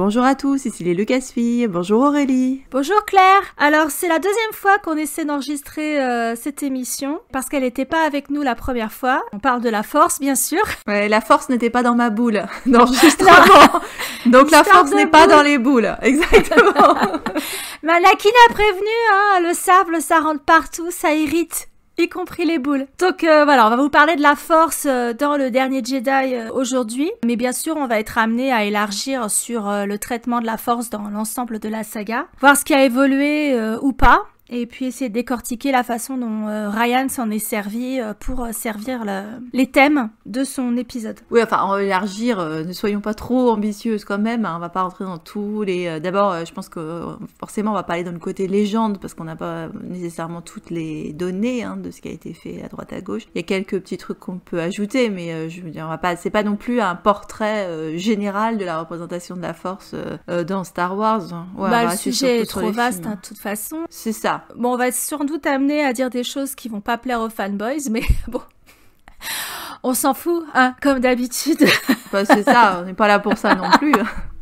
Bonjour à tous, ici les Lucasfilles. Bonjour Aurélie. Bonjour Claire. Alors c'est la deuxième fois qu'on essaie d'enregistrer cette émission parce qu'elle n'était pas avec nous la première fois. On parle de la force bien sûr. Ouais, la force n'était pas dans ma boule d'enregistrement. Donc la force n'est pas dans les boules. Exactement. Mais Anakin a prévenu, hein, le sable ça rentre partout, ça irrite. Y compris les boules. Donc voilà, on va vous parler de la force dans le dernier Jedi aujourd'hui. Mais bien sûr, on va être amené à élargir sur le traitement de la force dans l'ensemble de la saga. Voir ce qui a évolué ou pas. Et puis essayer de décortiquer la façon dont Ryan s'en est servi pour servir les thèmes de son épisode. Oui, enfin, on va élargir, ne soyons pas trop ambitieuses quand même, hein, on va pas rentrer dans tous les... D'abord, je pense que forcément on va parler dans le côté légende, parce qu'on n'a pas nécessairement toutes les données hein, de ce qui a été fait à droite à gauche. Il y a quelques petits trucs qu'on peut ajouter, mais je veux dire, on va pas... c'est pas non plus un portrait général de la représentation de la Force dans Star Wars. Ouais, le sujet est trop vaste, de toute façon. C'est ça. Bon, on va être sans doute amené à dire des choses qui vont pas plaire aux fanboys, mais bon, on s'en fout, hein, comme d'habitude. Bah, c'est ça, on n'est pas là pour ça non plus.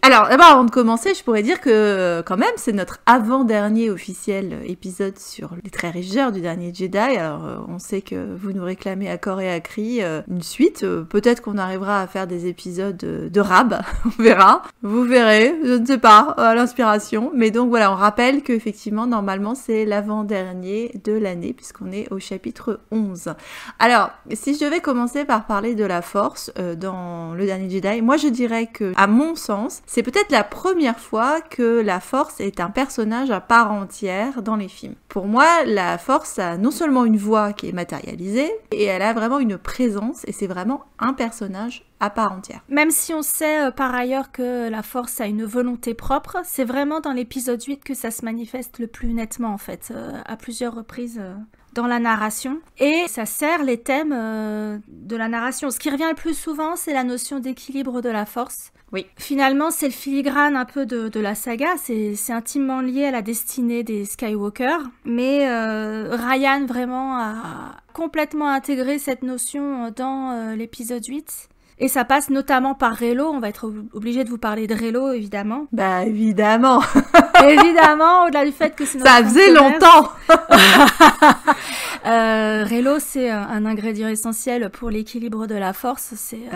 Alors, d'abord, avant de commencer, je pourrais dire que, quand même, c'est notre avant-dernier officiel épisode sur les traits régisseurs du dernier Jedi. Alors, on sait que vous nous réclamez à corps et à cri une suite. Peut-être qu'on arrivera à faire des épisodes de rab, on verra. Vous verrez, je ne sais pas, à l'inspiration. Mais donc, voilà, on rappelle qu'effectivement, normalement, c'est l'avant-dernier de l'année, puisqu'on est au chapitre 11. Alors, si je devais commencer par parler de la Force dans le dernier Jedi, moi, je dirais que, à mon sens, c'est peut-être la première fois que la Force est un personnage à part entière dans les films. Pour moi, la Force a non seulement une voix qui est matérialisée, et elle a vraiment une présence, et c'est vraiment un personnage à part entière. Même si on sait par ailleurs que la Force a une volonté propre, c'est vraiment dans l'épisode 8 que ça se manifeste le plus nettement en fait, à plusieurs reprises dans la narration. Et ça sert les thèmes de la narration. Ce qui revient le plus souvent, c'est la notion d'équilibre de la Force. Oui. Finalement, c'est le filigrane un peu de la saga, c'est intimement lié à la destinée des Skywalker, mais Ryan vraiment a complètement intégré cette notion dans l'épisode 8. Et ça passe notamment par Reylo, on va être obligé de vous parler de Reylo évidemment. Bah évidemment. Évidemment, au-delà du fait que c'est notre... Ça faisait longtemps. Reylo, c'est un ingrédient essentiel pour l'équilibre de la Force. C'est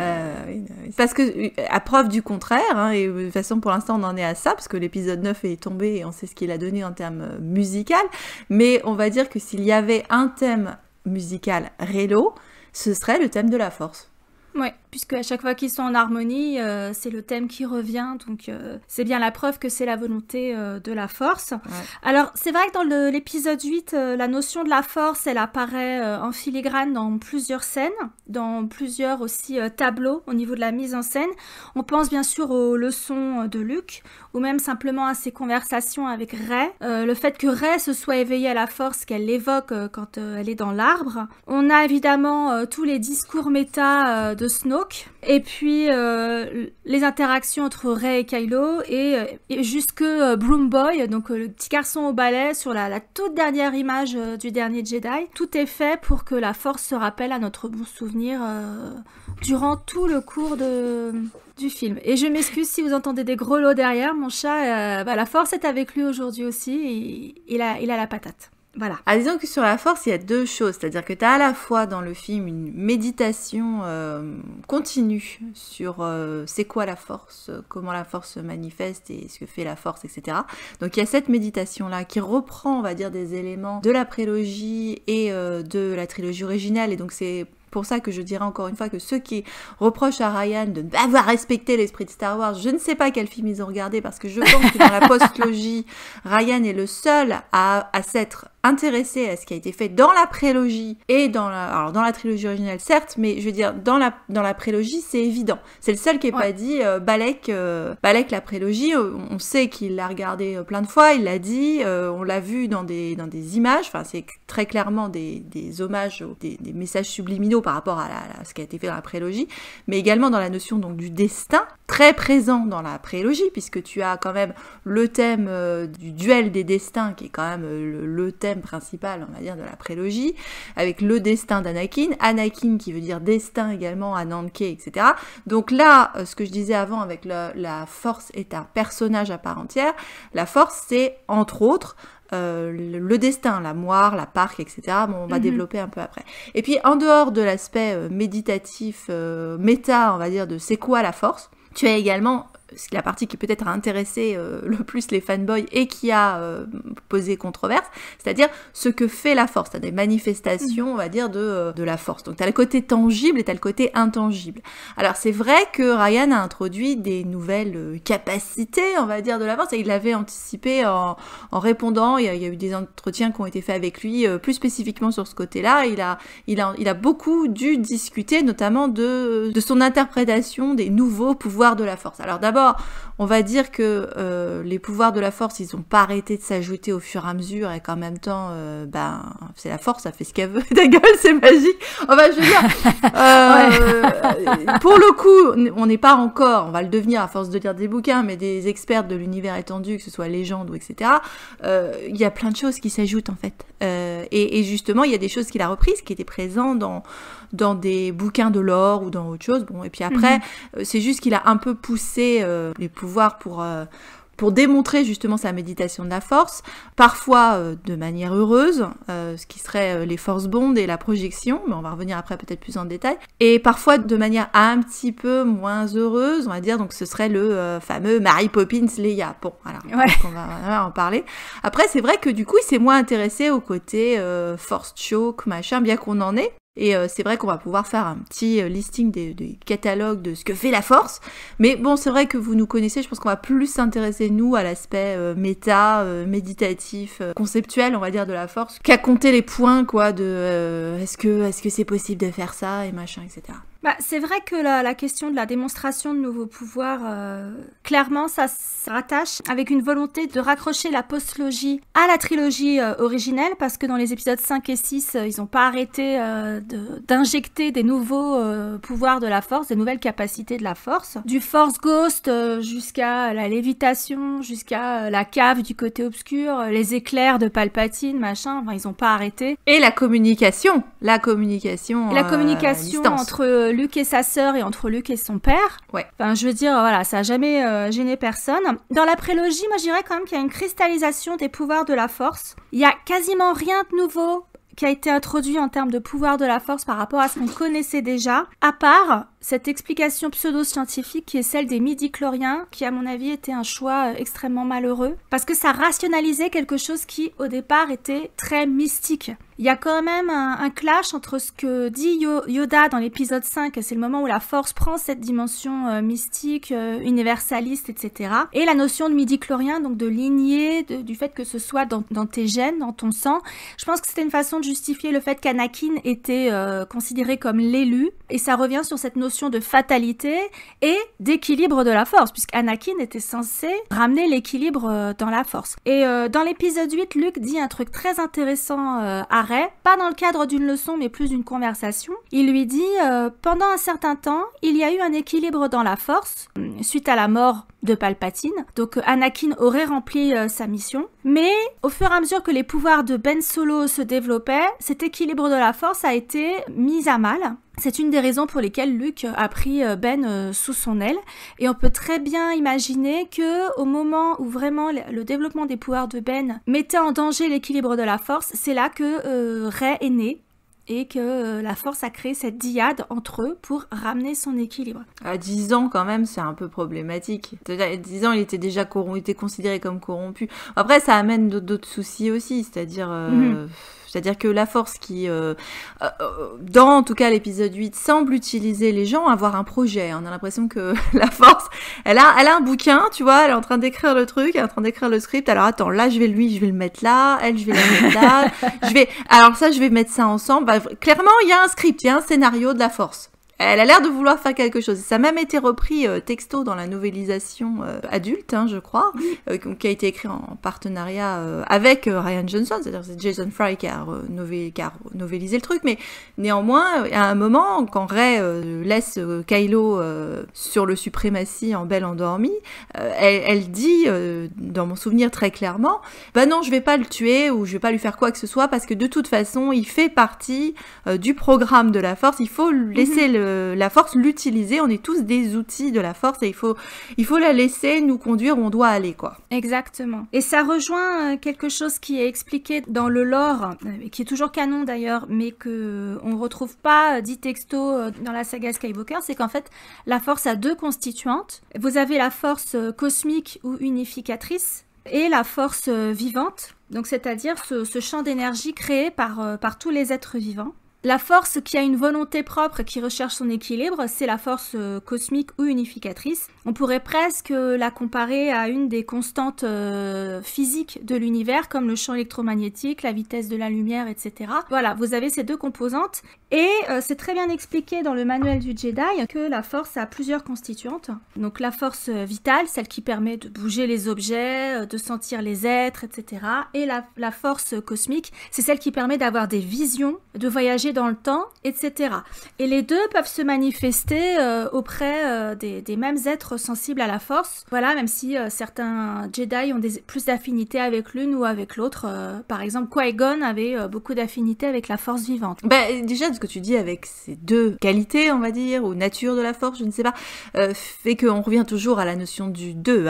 parce que, à preuve du contraire, hein, et de toute façon pour l'instant on en est à ça, parce que l'épisode 9 est tombé et on sait ce qu'il a donné en termes musical, mais on va dire que s'il y avait un thème musical Reylo, ce serait le thème de la Force. Ouais, puisque à chaque fois qu'ils sont en harmonie, c'est le thème qui revient, donc c'est bien la preuve que c'est la volonté de la Force. Ouais. Alors, c'est vrai que dans l'épisode 8, la notion de la Force, elle apparaît en filigrane dans plusieurs scènes, dans plusieurs aussi tableaux au niveau de la mise en scène. On pense bien sûr aux leçons de Luke, ou même simplement à ses conversations avec Rey. Le fait que Rey se soit éveillée à la Force, qu'elle l'évoque quand elle est dans l'arbre. On a évidemment tous les discours méta de Snoke, et puis les interactions entre Rey et Kylo, et jusque Broom Boy, donc le petit garçon au balai sur la toute dernière image du dernier Jedi. Tout est fait pour que la Force se rappelle à notre bon souvenir durant tout le cours du film. Et je m'excuse si vous entendez des grelots derrière, mon chat, la Force est avec lui aujourd'hui aussi, et il a la patate. Voilà. Ah, disons que sur la Force, il y a deux choses, c'est-à-dire que tu as à la fois dans le film une méditation continue sur c'est quoi la Force, comment la Force se manifeste et ce que fait la Force, etc. Donc il y a cette méditation-là qui reprend, on va dire, des éléments de la prélogie et de la trilogie originale, et donc c'est pour ça que je dirais encore une fois que ceux qui reprochent à Ryan de ne pas avoir respecté l'esprit de Star Wars, je ne sais pas quel film ils ont regardé, parce que je pense que dans la post-logie, Ryan est le seul à s'être intéressé à ce qui a été fait dans la prélogie et dans la trilogie originale, certes, mais je veux dire, dans la prélogie, c'est évident. C'est le seul qui n'ait pas dit Balek la prélogie. On sait qu'il l'a regardé plein de fois, il l'a dit, on l'a vu dans des images, enfin, c'est très clairement des hommages, des messages subliminaux par rapport à ce qui a été fait dans la prélogie, mais également dans la notion donc du destin. très présent dans la prélogie, puisque tu as quand même le thème du duel des destins, qui est quand même le thème principal, on va dire, de la prélogie, avec le destin d'Anakin, Anakin qui veut dire destin également, Ananke, etc. Donc là, ce que je disais avant avec la Force est un personnage à part entière, la Force c'est entre autres le destin, la moire, la parque, etc. Bon, on va développer un peu après. Et puis, en dehors de l'aspect méditatif, méta, on va dire, de c'est quoi la Force, tu as également la partie qui peut-être a intéressé le plus les fanboys et qui a posé controverse, c'est-à-dire ce que fait la Force. Tu as des manifestations, on va dire, de la Force. Donc tu as le côté tangible et tu as le côté intangible. Alors c'est vrai que Ryan a introduit des nouvelles capacités, on va dire, de la Force, et il l'avait anticipé en répondant. Il y a eu des entretiens qui ont été faits avec lui, plus spécifiquement sur ce côté-là. Il a beaucoup dû discuter, notamment de son interprétation des nouveaux pouvoirs de la Force. Alors d'abord, on va dire que les pouvoirs de la Force, ils n'ont pas arrêté de s'ajouter au fur et à mesure, et qu'en même temps, c'est la Force, ça fait ce qu'elle veut. Ta gueule, c'est magique. Enfin, je veux dire, pour le coup, on n'est pas encore, on va le devenir à force de lire des bouquins, mais des experts de l'univers étendu, que ce soit légende ou etc. Il y a plein de choses qui s'ajoutent en fait. Et justement, il y a des choses qu'il a reprises, qui étaient présentes dans des bouquins de lore ou dans autre chose. Bon, et puis après, c'est juste qu'il a un peu poussé les pouvoirs pour démontrer justement sa méditation de la Force, parfois de manière heureuse, ce qui serait les Force Bonds et la projection, mais on va revenir après peut-être plus en détail, et parfois de manière un petit peu moins heureuse, on va dire, donc ce serait le fameux Mary Poppins Leia. Bon, voilà, donc on va en parler. Après, c'est vrai que du coup, il s'est moins intéressé au côté Force Choke, machin, bien qu'on en ait. Et c'est vrai qu'on va pouvoir faire un petit listing des catalogues de ce que fait la Force. Mais bon, c'est vrai que vous nous connaissez, je pense qu'on va plus s'intéresser, nous, à l'aspect méta, méditatif, conceptuel, on va dire, de la Force, qu'à compter les points, quoi, de est-ce que c'est possible de faire ça, et machin, etc. Bah, c'est vrai que la question de la démonstration de nouveaux pouvoirs, clairement, ça se rattache avec une volonté de raccrocher la postlogie à la trilogie originelle, parce que dans les épisodes 5 et 6, ils n'ont pas arrêté d'injecter des nouveaux pouvoirs de la Force, des nouvelles capacités de la Force. Du Force Ghost jusqu'à la lévitation, jusqu'à la cave du côté obscur, les éclairs de Palpatine, machin, enfin, ils n'ont pas arrêté. Et la communication entre Luke et sa sœur et entre Luke et son père. Ouais. Enfin, je veux dire, voilà, ça a jamais gêné personne. Dans la prélogie, moi, je dirais quand même qu'il y a une cristallisation des pouvoirs de la Force. Il y a quasiment rien de nouveau qui a été introduit en termes de pouvoir de la Force par rapport à ce qu'on connaissait déjà, à part cette explication pseudo-scientifique qui est celle des midi-chloriens, qui à mon avis était un choix extrêmement malheureux, parce que ça rationalisait quelque chose qui au départ était très mystique. Il y a quand même un clash entre ce que dit Yoda dans l'épisode 5, c'est le moment où la Force prend cette dimension mystique, universaliste, etc. Et la notion de midi-chlorien, donc de lignée, du fait que ce soit dans tes gènes, dans ton sang. Je pense que c'était une façon de justifier le fait qu'Anakin était considéré comme l'élu, et ça revient sur cette notion de fatalité et d'équilibre de la Force, puisqu'Anakin était censé ramener l'équilibre dans la Force. Et dans l'épisode 8, Luke dit un truc très intéressant à Rey, pas dans le cadre d'une leçon, mais plus d'une conversation. Il lui dit pendant un certain temps, il y a eu un équilibre dans la Force, suite à la mort de Palpatine. Donc Anakin aurait rempli sa mission. Mais au fur et à mesure que les pouvoirs de Ben Solo se développaient, cet équilibre de la Force a été mis à mal. C'est une des raisons pour lesquelles Luke a pris Ben sous son aile. Et on peut très bien imaginer que au moment où vraiment le développement des pouvoirs de Ben mettait en danger l'équilibre de la Force, c'est là que Rey est née. Et que la Force a créé cette dyade entre eux pour ramener son équilibre. À 10 ans, quand même, c'est un peu problématique. À 10 ans, il était déjà il était considéré comme corrompu. Après, ça amène d'autres soucis aussi, c'est-à-dire... C'est-à-dire que la Force qui, dans en tout cas l'épisode 8, semble utiliser les gens, avoir un projet. On a l'impression que la Force, elle a un bouquin, tu vois, elle est en train d'écrire le truc, elle est en train d'écrire le script. Alors attends, là je vais le mettre là, elle je vais la mettre là, alors ça je vais mettre ça ensemble. Bah, clairement, il y a un script, il y a un scénario de la Force. elle a l'air de vouloir faire quelque chose. Ça a même été repris texto dans la novélisation adulte, je crois, qui a été écrit en partenariat avec Rian Johnson, c'est-à-dire c'est Jason Fry qui a novélisé le truc, mais néanmoins, à un moment, quand Rey laisse Kylo sur le suprématie en belle endormie, elle dit, dans mon souvenir très clairement, bah non, je vais pas le tuer ou je vais pas lui faire quoi que ce soit parce que de toute façon, il fait partie du programme de la Force. Il faut laisser la Force l'utiliser. On est tous des outils de la Force et il faut la laisser nous conduire où on doit aller, quoi. Exactement. Et ça rejoint quelque chose qui est expliqué dans le lore, qui est toujours canon d'ailleurs, mais que on retrouve pas dit texto dans la saga Skywalker, c'est qu'en fait, la Force a deux constituantes. Vous avez la Force cosmique ou unificatrice et la Force vivante, donc c'est-à-dire ce champ d'énergie créé par tous les êtres vivants. La force qui a une volonté propre, qui recherche son équilibre, c'est la force cosmique ou unificatrice. On pourrait presque la comparer à une des constantes physiques de l'univers, comme le champ électromagnétique, la vitesse de la lumière, etc. Voilà, vous avez ces deux composantes. Et c'est très bien expliqué dans le manuel du Jedi que la force a plusieurs constituantes. Donc la force vitale, celle qui permet de bouger les objets, de sentir les êtres, etc. Et la force cosmique, c'est celle qui permet d'avoir des visions, de voyager dans le temps, etc. Et les deux peuvent se manifester auprès des mêmes êtres sensibles à la force. Voilà, même si certains Jedi ont plus d'affinité avec l'une ou avec l'autre. Par exemple, Qui-Gon avait beaucoup d'affinité avec la force vivante. Déjà, ce que tu dis avec ces deux qualités, on va dire, ou nature de la force, je ne sais pas, fait qu'on revient toujours à la notion du deux,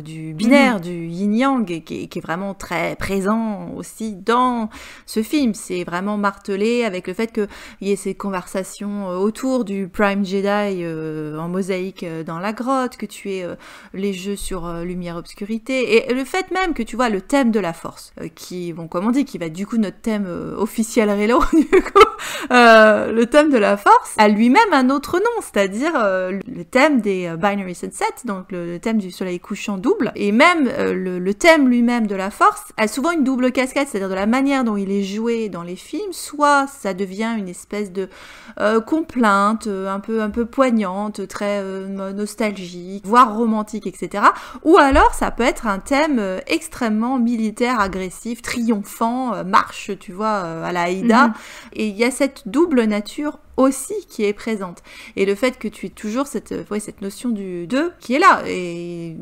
du binaire, du yin-yang, qui est vraiment très présent aussi dans ce film. C'est vraiment martelé avec le fait qu'il y ait ces conversations autour du Prime Jedi en mosaïque dans la grotte, que tu aies les jeux sur lumière-obscurité, et le fait même que tu vois le thème de la force, qui, bon, comme on dit, qui va être du coup notre thème officiel Relo, du coup, le thème de la force a lui-même un autre nom, c'est-à-dire le thème des Binary Sunset, donc le thème du soleil couchant double, et même le thème lui-même de la force a souvent une double casquette, c'est-à-dire de la manière dont il est joué dans les films, soit ça devient une espèce de complainte un peu poignante, très nostalgique, voire romantique, etc. Ou alors ça peut être un thème extrêmement militaire, agressif, triomphant, marche, tu vois, à la Aïda. Et il y a cette double nature aussi qui est présente. Et le fait que tu aies toujours cette notion du deux qui est là. Et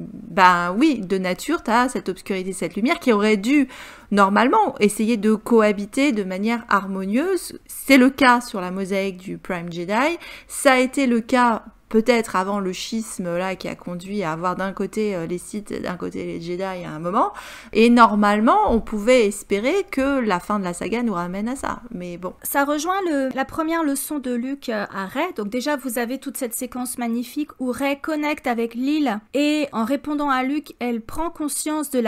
oui, de nature, tu as cette obscurité, cette lumière qui aurait dû normalement essayer de cohabiter de manière harmonieuse. C'est le cas sur la mosaïque du Prime Jedi. Ça a été le cas peut-être avant le schisme là qui a conduit à avoir d'un côté les Sith, d'un côté les Jedi à un moment, et normalement on pouvait espérer que la fin de la saga nous ramène à ça, mais bon. Ça rejoint la première leçon de Luke à Rey, donc déjà vous avez toute cette séquence magnifique où Rey connecte avec l'île, et en répondant à Luke, elle prend conscience de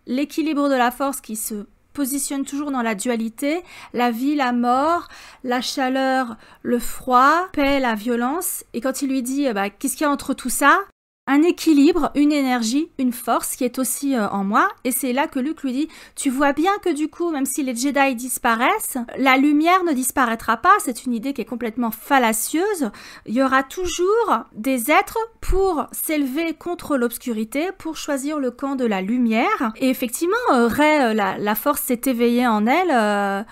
l'équilibre de la force qui se positionne toujours dans la dualité, la vie, la mort, la chaleur, le froid, paix, la violence. Et quand il lui dit qu'est-ce qu'il y a entre tout ça ? Un équilibre, une énergie, une force qui est aussi en moi. Et c'est là que Luke lui dit, tu vois bien que du coup, même si les Jedi disparaissent, la lumière ne disparaîtra pas. C'est une idée qui est complètement fallacieuse. Il y aura toujours des êtres pour s'élever contre l'obscurité, pour choisir le camp de la lumière. Et effectivement, Rey, la force s'est éveillée en elle.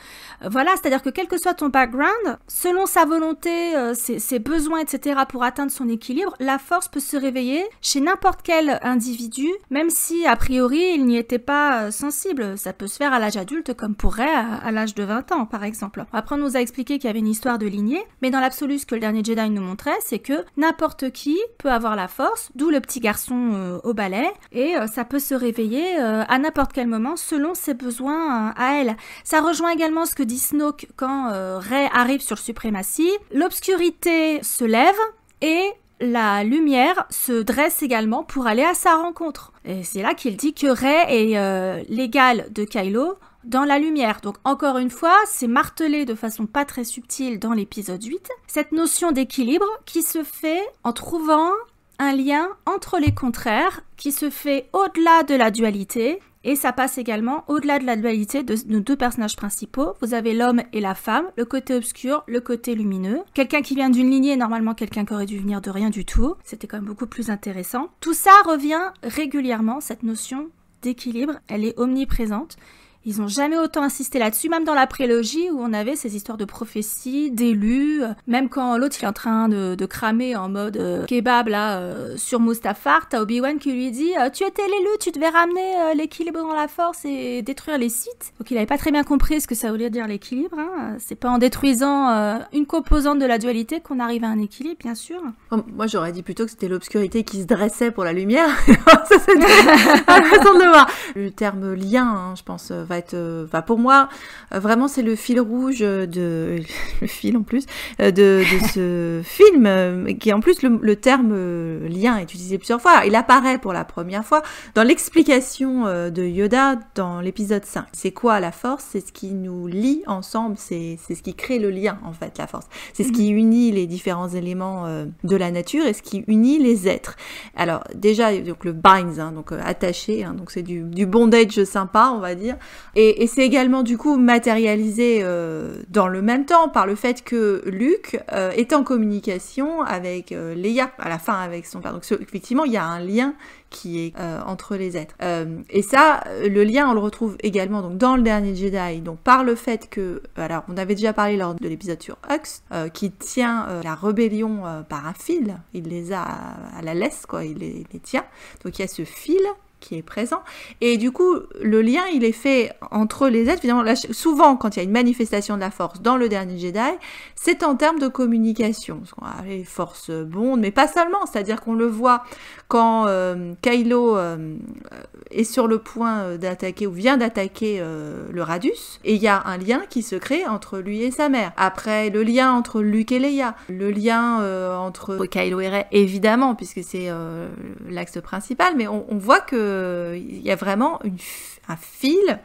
Voilà, c'est-à-dire que quel que soit ton background, selon sa volonté, ses besoins, etc., pour atteindre son équilibre, la force peut se réveiller chez n'importe quel individu, même si, a priori, il n'y était pas sensible. Ça peut se faire à l'âge adulte, comme pour Rey à l'âge de 20 ans, par exemple. Après, on nous a expliqué qu'il y avait une histoire de lignée, mais dans l'absolu, ce que le dernier Jedi nous montrait, c'est que n'importe qui peut avoir la force, d'où le petit garçon au balai, et ça peut se réveiller à n'importe quel moment, selon ses besoins à elle. Ça rejoint également ce que dit Snoke quand Rey arrive sur le suprématie. L'obscurité se lève et la lumière se dresse également pour aller à sa rencontre. Et c'est là qu'il dit que Rey est l'égal de Kylo dans la lumière. Donc encore une fois, c'est martelé de façon pas très subtile dans l'épisode 8. Cette notion d'équilibre qui se fait en trouvant un lien entre les contraires, qui se fait au-delà de la dualité. Et ça passe également au-delà de la dualité de nos deux personnages principaux. Vous avez l'homme et la femme, le côté obscur, le côté lumineux. Quelqu'un qui vient d'une lignée, normalement quelqu'un qui aurait dû venir de rien du tout. C'était quand même beaucoup plus intéressant. Tout ça revient régulièrement, cette notion d'équilibre, elle est omniprésente. Ils n'ont jamais autant insisté là-dessus, même dans la prélogie où on avait ces histoires de prophéties, d'élus, même quand l'autre il est en train de cramer en mode kebab là sur Mustafar, t'as Obi-Wan qui lui dit tu étais l'élu, tu devais ramener l'équilibre dans la force et détruire les Sith. Donc il n'avait pas très bien compris ce que ça voulait dire l'équilibre, hein. C'est pas en détruisant une composante de la dualité qu'on arrive à un équilibre, bien sûr. Moi j'aurais dit plutôt que c'était l'obscurité qui se dressait pour la lumière. Ça c'est une façon de le voir. Le terme lien, hein, je pense, va pour moi vraiment c'est le fil rouge de le fil en plus de ce film qui en plus le terme lien est utilisé plusieurs fois. Alors, il apparaît pour la première fois dans l'explication de Yoda dans l'épisode 5. C'est quoi la force? C'est ce qui nous lie ensemble, c'est ce qui crée le lien en fait, la force. C'est ce qui unit les différents éléments de la nature et ce qui unit les êtres. Alors déjà donc le binds, hein, donc attaché, hein, donc c'est du bondage sympa on va dire. Et c'est également du coup matérialisé dans le même temps par le fait que Luke est en communication avec Leia à la fin avec son père. Donc effectivement il y a un lien qui est entre les êtres. Et ça, le lien on le retrouve également donc dans le dernier Jedi, donc par le fait que, alors on avait déjà parlé lors de l'épisode sur Hux, qui tient la rébellion par un fil, il les a à la laisse quoi, il les tient. Donc il y a ce fil qui est présent. Et du coup, le lien, il est fait entre les êtres. Finalement, là, souvent, quand il y a une manifestation de la force dans le dernier Jedi, c'est en termes de communication. Parce qu'on a les forces bondes, mais pas seulement. C'est-à-dire qu'on le voit quand Kylo est sur le point d'attaquer, ou vient d'attaquer le Radius, et il y a un lien qui se crée entre lui et sa mère. Après, le lien entre Luke et Leia. Le lien entre Kylo et Rey, évidemment, puisque c'est l'axe principal, mais on voit que il y a vraiment un fil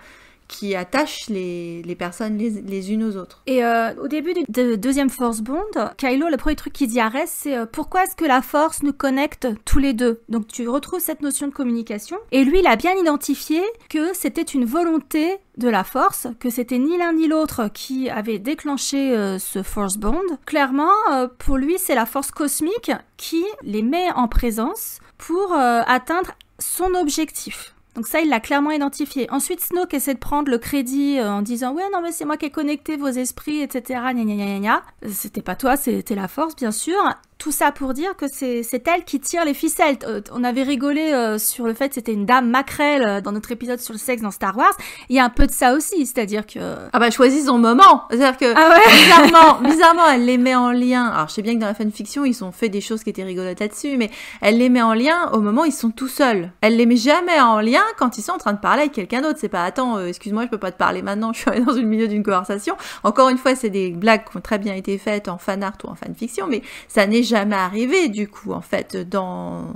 qui attache les personnes les unes aux autres. Et au début du deuxième Force Bond, Kylo, le premier truc qu'il dit à Rey, c'est pourquoi est-ce que la Force nous connecte tous les deux? Donc tu retrouves cette notion de communication. Et lui, il a bien identifié que c'était une volonté de la Force, que c'était ni l'un ni l'autre qui avait déclenché ce Force Bond. Clairement, pour lui, c'est la Force cosmique qui les met en présence pour atteindre son objectif. Donc ça, il l'a clairement identifié. Ensuite, Snoke essaie de prendre le crédit en disant « Ouais, non, mais c'est moi qui ai connecté vos esprits, etc. » Gna gna gna gna. C'était pas toi, c'était la Force, bien sûr. Tout ça pour dire que c'est elle qui tire les ficelles. On avait rigolé sur le fait que c'était une dame maquerelle dans notre épisode sur le sexe dans Star Wars. Il y a un peu de ça aussi, c'est-à-dire que... Ah bah, choisis son moment. C'est-à-dire que, bizarrement, elle les met en lien. Alors, je sais bien que dans la fanfiction, ils ont fait des choses qui étaient rigolotes là-dessus, mais elle les met en lien au moment où ils sont tout seuls. Elle les met jamais en lien quand ils sont en train de parler avec quelqu'un d'autre. C'est pas, attends, excuse-moi, je peux pas te parler maintenant, je suis dans le milieu d'une conversation. Encore une fois, c'est des blagues qui ont très bien été faites en fan art ou en fanfiction, mais ça n'est jamais arrivé du coup en fait dans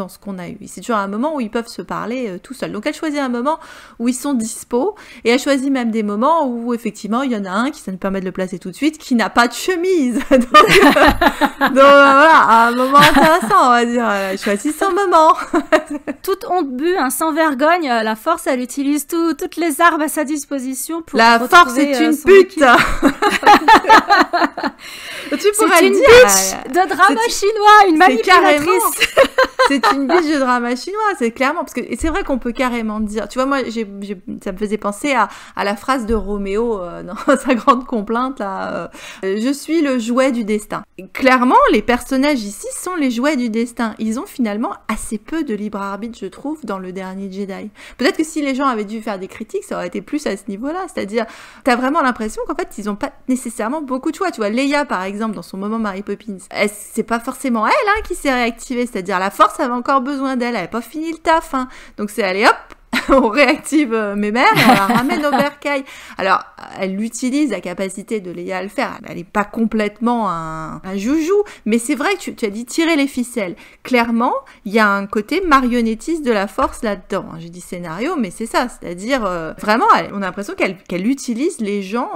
ce qu'on a eu. C'est toujours un moment où ils peuvent se parler tout seuls. Donc elle choisit un moment où ils sont dispo et elle choisit même des moments où effectivement il y en a un qui, ça nous permet de le placer tout de suite, qui n'a pas de chemise. donc voilà, un moment intéressant on va dire. Elle choisit son moment. Toute honte bue, sans vergogne, la Force elle utilise toutes les armes à sa disposition pour la Force est une pute. Tu pourrais c'est une bitch de drama chinois, une manipulatrice. C'est une bitch de drama chinois, c'est clairement, parce que c'est vrai qu'on peut carrément dire, tu vois, moi, ça me faisait penser à la phrase de Roméo dans sa grande complainte, là, je suis le jouet du destin. Et clairement, les personnages ici sont les jouets du destin. Ils ont finalement assez peu de libre arbitre, je trouve, dans le dernier Jedi. Peut-être que si les gens avaient dû faire des critiques, ça aurait été plus à ce niveau-là, c'est-à-dire, t'as vraiment l'impression qu'en fait, ils ont pas nécessairement beaucoup de choix. Tu vois, Leia, par exemple, dans son moment Mary Poppins, c'est pas forcément elle qui s'est réactivée, c'est-à-dire la Force avait encore besoin d'elle, elle avait pas fini le taf, hein. Donc c'est allez hop, on réactive mes mères et on la ramène au bercail. Alors, elle utilise la capacité de Leia à le faire. Elle est pas complètement un joujou, mais c'est vrai que tu as dit tirer les ficelles. Clairement, il y a un côté marionnettiste de la Force là-dedans. J'ai dit scénario, mais c'est ça, c'est-à-dire vraiment, on a l'impression qu'elle utilise les gens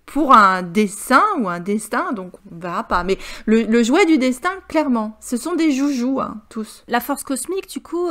pour un dessin ou un destin, donc on verra pas. Mais le jouet du destin, clairement, ce sont des joujoux, hein, tous. La force cosmique, du coup,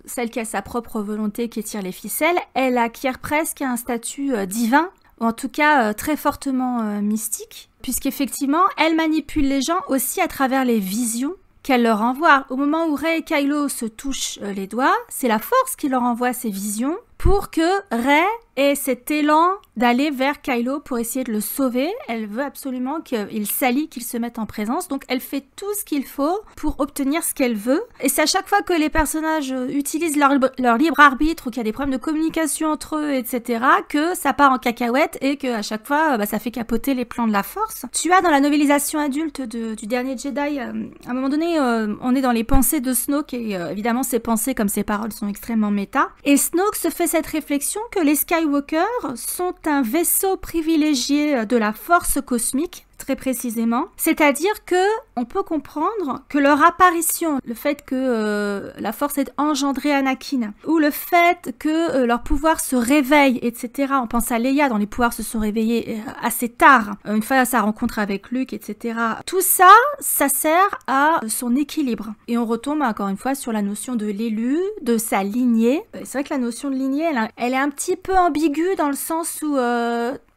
celle qui a sa propre volonté, qui tire les ficelles, elle acquiert presque un statut divin, ou en tout cas très fortement mystique, puisqu'effectivement, elle manipule les gens aussi à travers les visions qu'elle leur envoie. Au moment où Rey et Kylo se touchent les doigts, c'est la force qui leur envoie ces visions pour que Rey ait cet élan d'aller vers Kylo pour essayer de le sauver. Elle veut absolument qu'il s'allie, qu'il se mette en présence. Donc elle fait tout ce qu'il faut pour obtenir ce qu'elle veut. Et c'est à chaque fois que les personnages utilisent leur libre arbitre ou qu'il y a des problèmes de communication entre eux, etc., que ça part en cacahuète et qu'à chaque fois, ça fait capoter les plans de la Force. Tu as dans la novélisation adulte du dernier Jedi, à un moment donné, on est dans les pensées de Snoke et évidemment ses pensées comme ses paroles sont extrêmement méta. Et Snoke se fait cette réflexion que les Skywalker sont un vaisseau privilégié de la force cosmique, très précisément. C'est-à-dire que on peut comprendre que leur apparition, le fait que la force ait engendré Anakin, ou le fait que leur pouvoir se réveille, etc. On pense à Leia, dont les pouvoirs se sont réveillés assez tard, une fois à sa rencontre avec Luke, etc. Tout ça, ça sert à son équilibre. Et on retombe encore une fois sur la notion de l'élu, de sa lignée. C'est vrai que la notion de lignée, elle est un petit peu ambiguë dans le sens où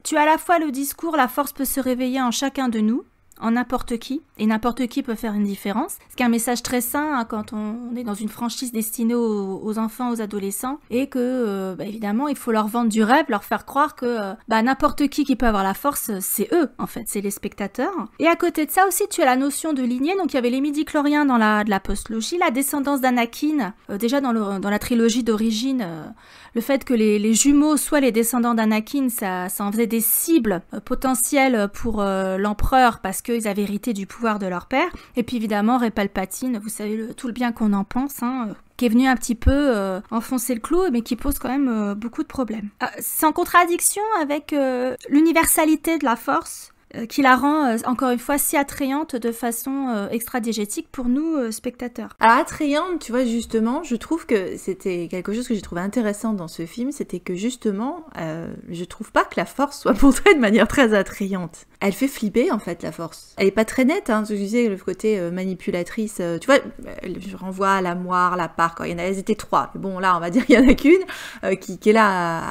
tu as à la fois le discours « la force peut se réveiller en chacun de nous », en n'importe qui, et n'importe qui peut faire une différence. C'est un message très sain hein, quand on est dans une franchise destinée aux enfants, aux adolescents, et que, évidemment, il faut leur vendre du rêve, leur faire croire que n'importe qui peut avoir la force, c'est eux, en fait, c'est les spectateurs. Et à côté de ça aussi, tu as la notion de lignée, donc il y avait les midi-chloriens dans de la postlogie, la descendance d'Anakin, déjà dans la trilogie d'origine, le fait que les jumeaux soient les descendants d'Anakin, ça en faisait des cibles potentielles pour l'empereur, parce qu'ils avaient hérité du pouvoir de leur père. Et puis évidemment, Rey Palpatine, vous savez tout le bien qu'on en pense, hein, qui est venu un petit peu enfoncer le clou, mais qui pose quand même beaucoup de problèmes. C'est en contradiction avec l'universalité de la force, qui la rend, encore une fois, si attrayante de façon extra-diégétique pour nous, spectateurs. Alors, attrayante, tu vois, justement, je trouve que c'était quelque chose que j'ai trouvé intéressant dans ce film, c'était que, justement, je trouve pas que la force soit montrée de manière très attrayante. Elle fait flipper, en fait, la force. Elle est pas très nette, hein, je disais, le côté manipulatrice, tu vois, je renvoie à la moire, la part, quand elles étaient 3, mais bon, là, on va dire qu'il y en a qu'une, qui est là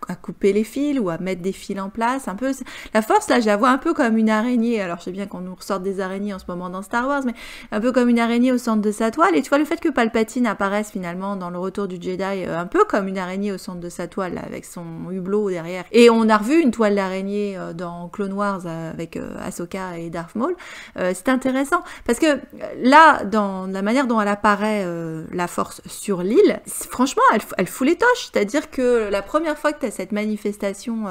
à couper les fils, ou à mettre des fils en place, un peu. La force, là, je la vois un peu comme une araignée, alors je sais bien qu'on nous ressort des araignées en ce moment dans Star Wars, mais un peu comme une araignée au centre de sa toile, et tu vois le fait que Palpatine apparaisse finalement dans le retour du Jedi, un peu comme une araignée au centre de sa toile, là, avec son hublot derrière, et on a revu une toile d'araignée dans Clone Wars avec Ahsoka et Darth Maul, c'est intéressant, parce que là, dans la manière dont elle apparaît, la force sur l'île, franchement, elle fout les toches, c'est-à-dire que la première fois que tu as cette manifestation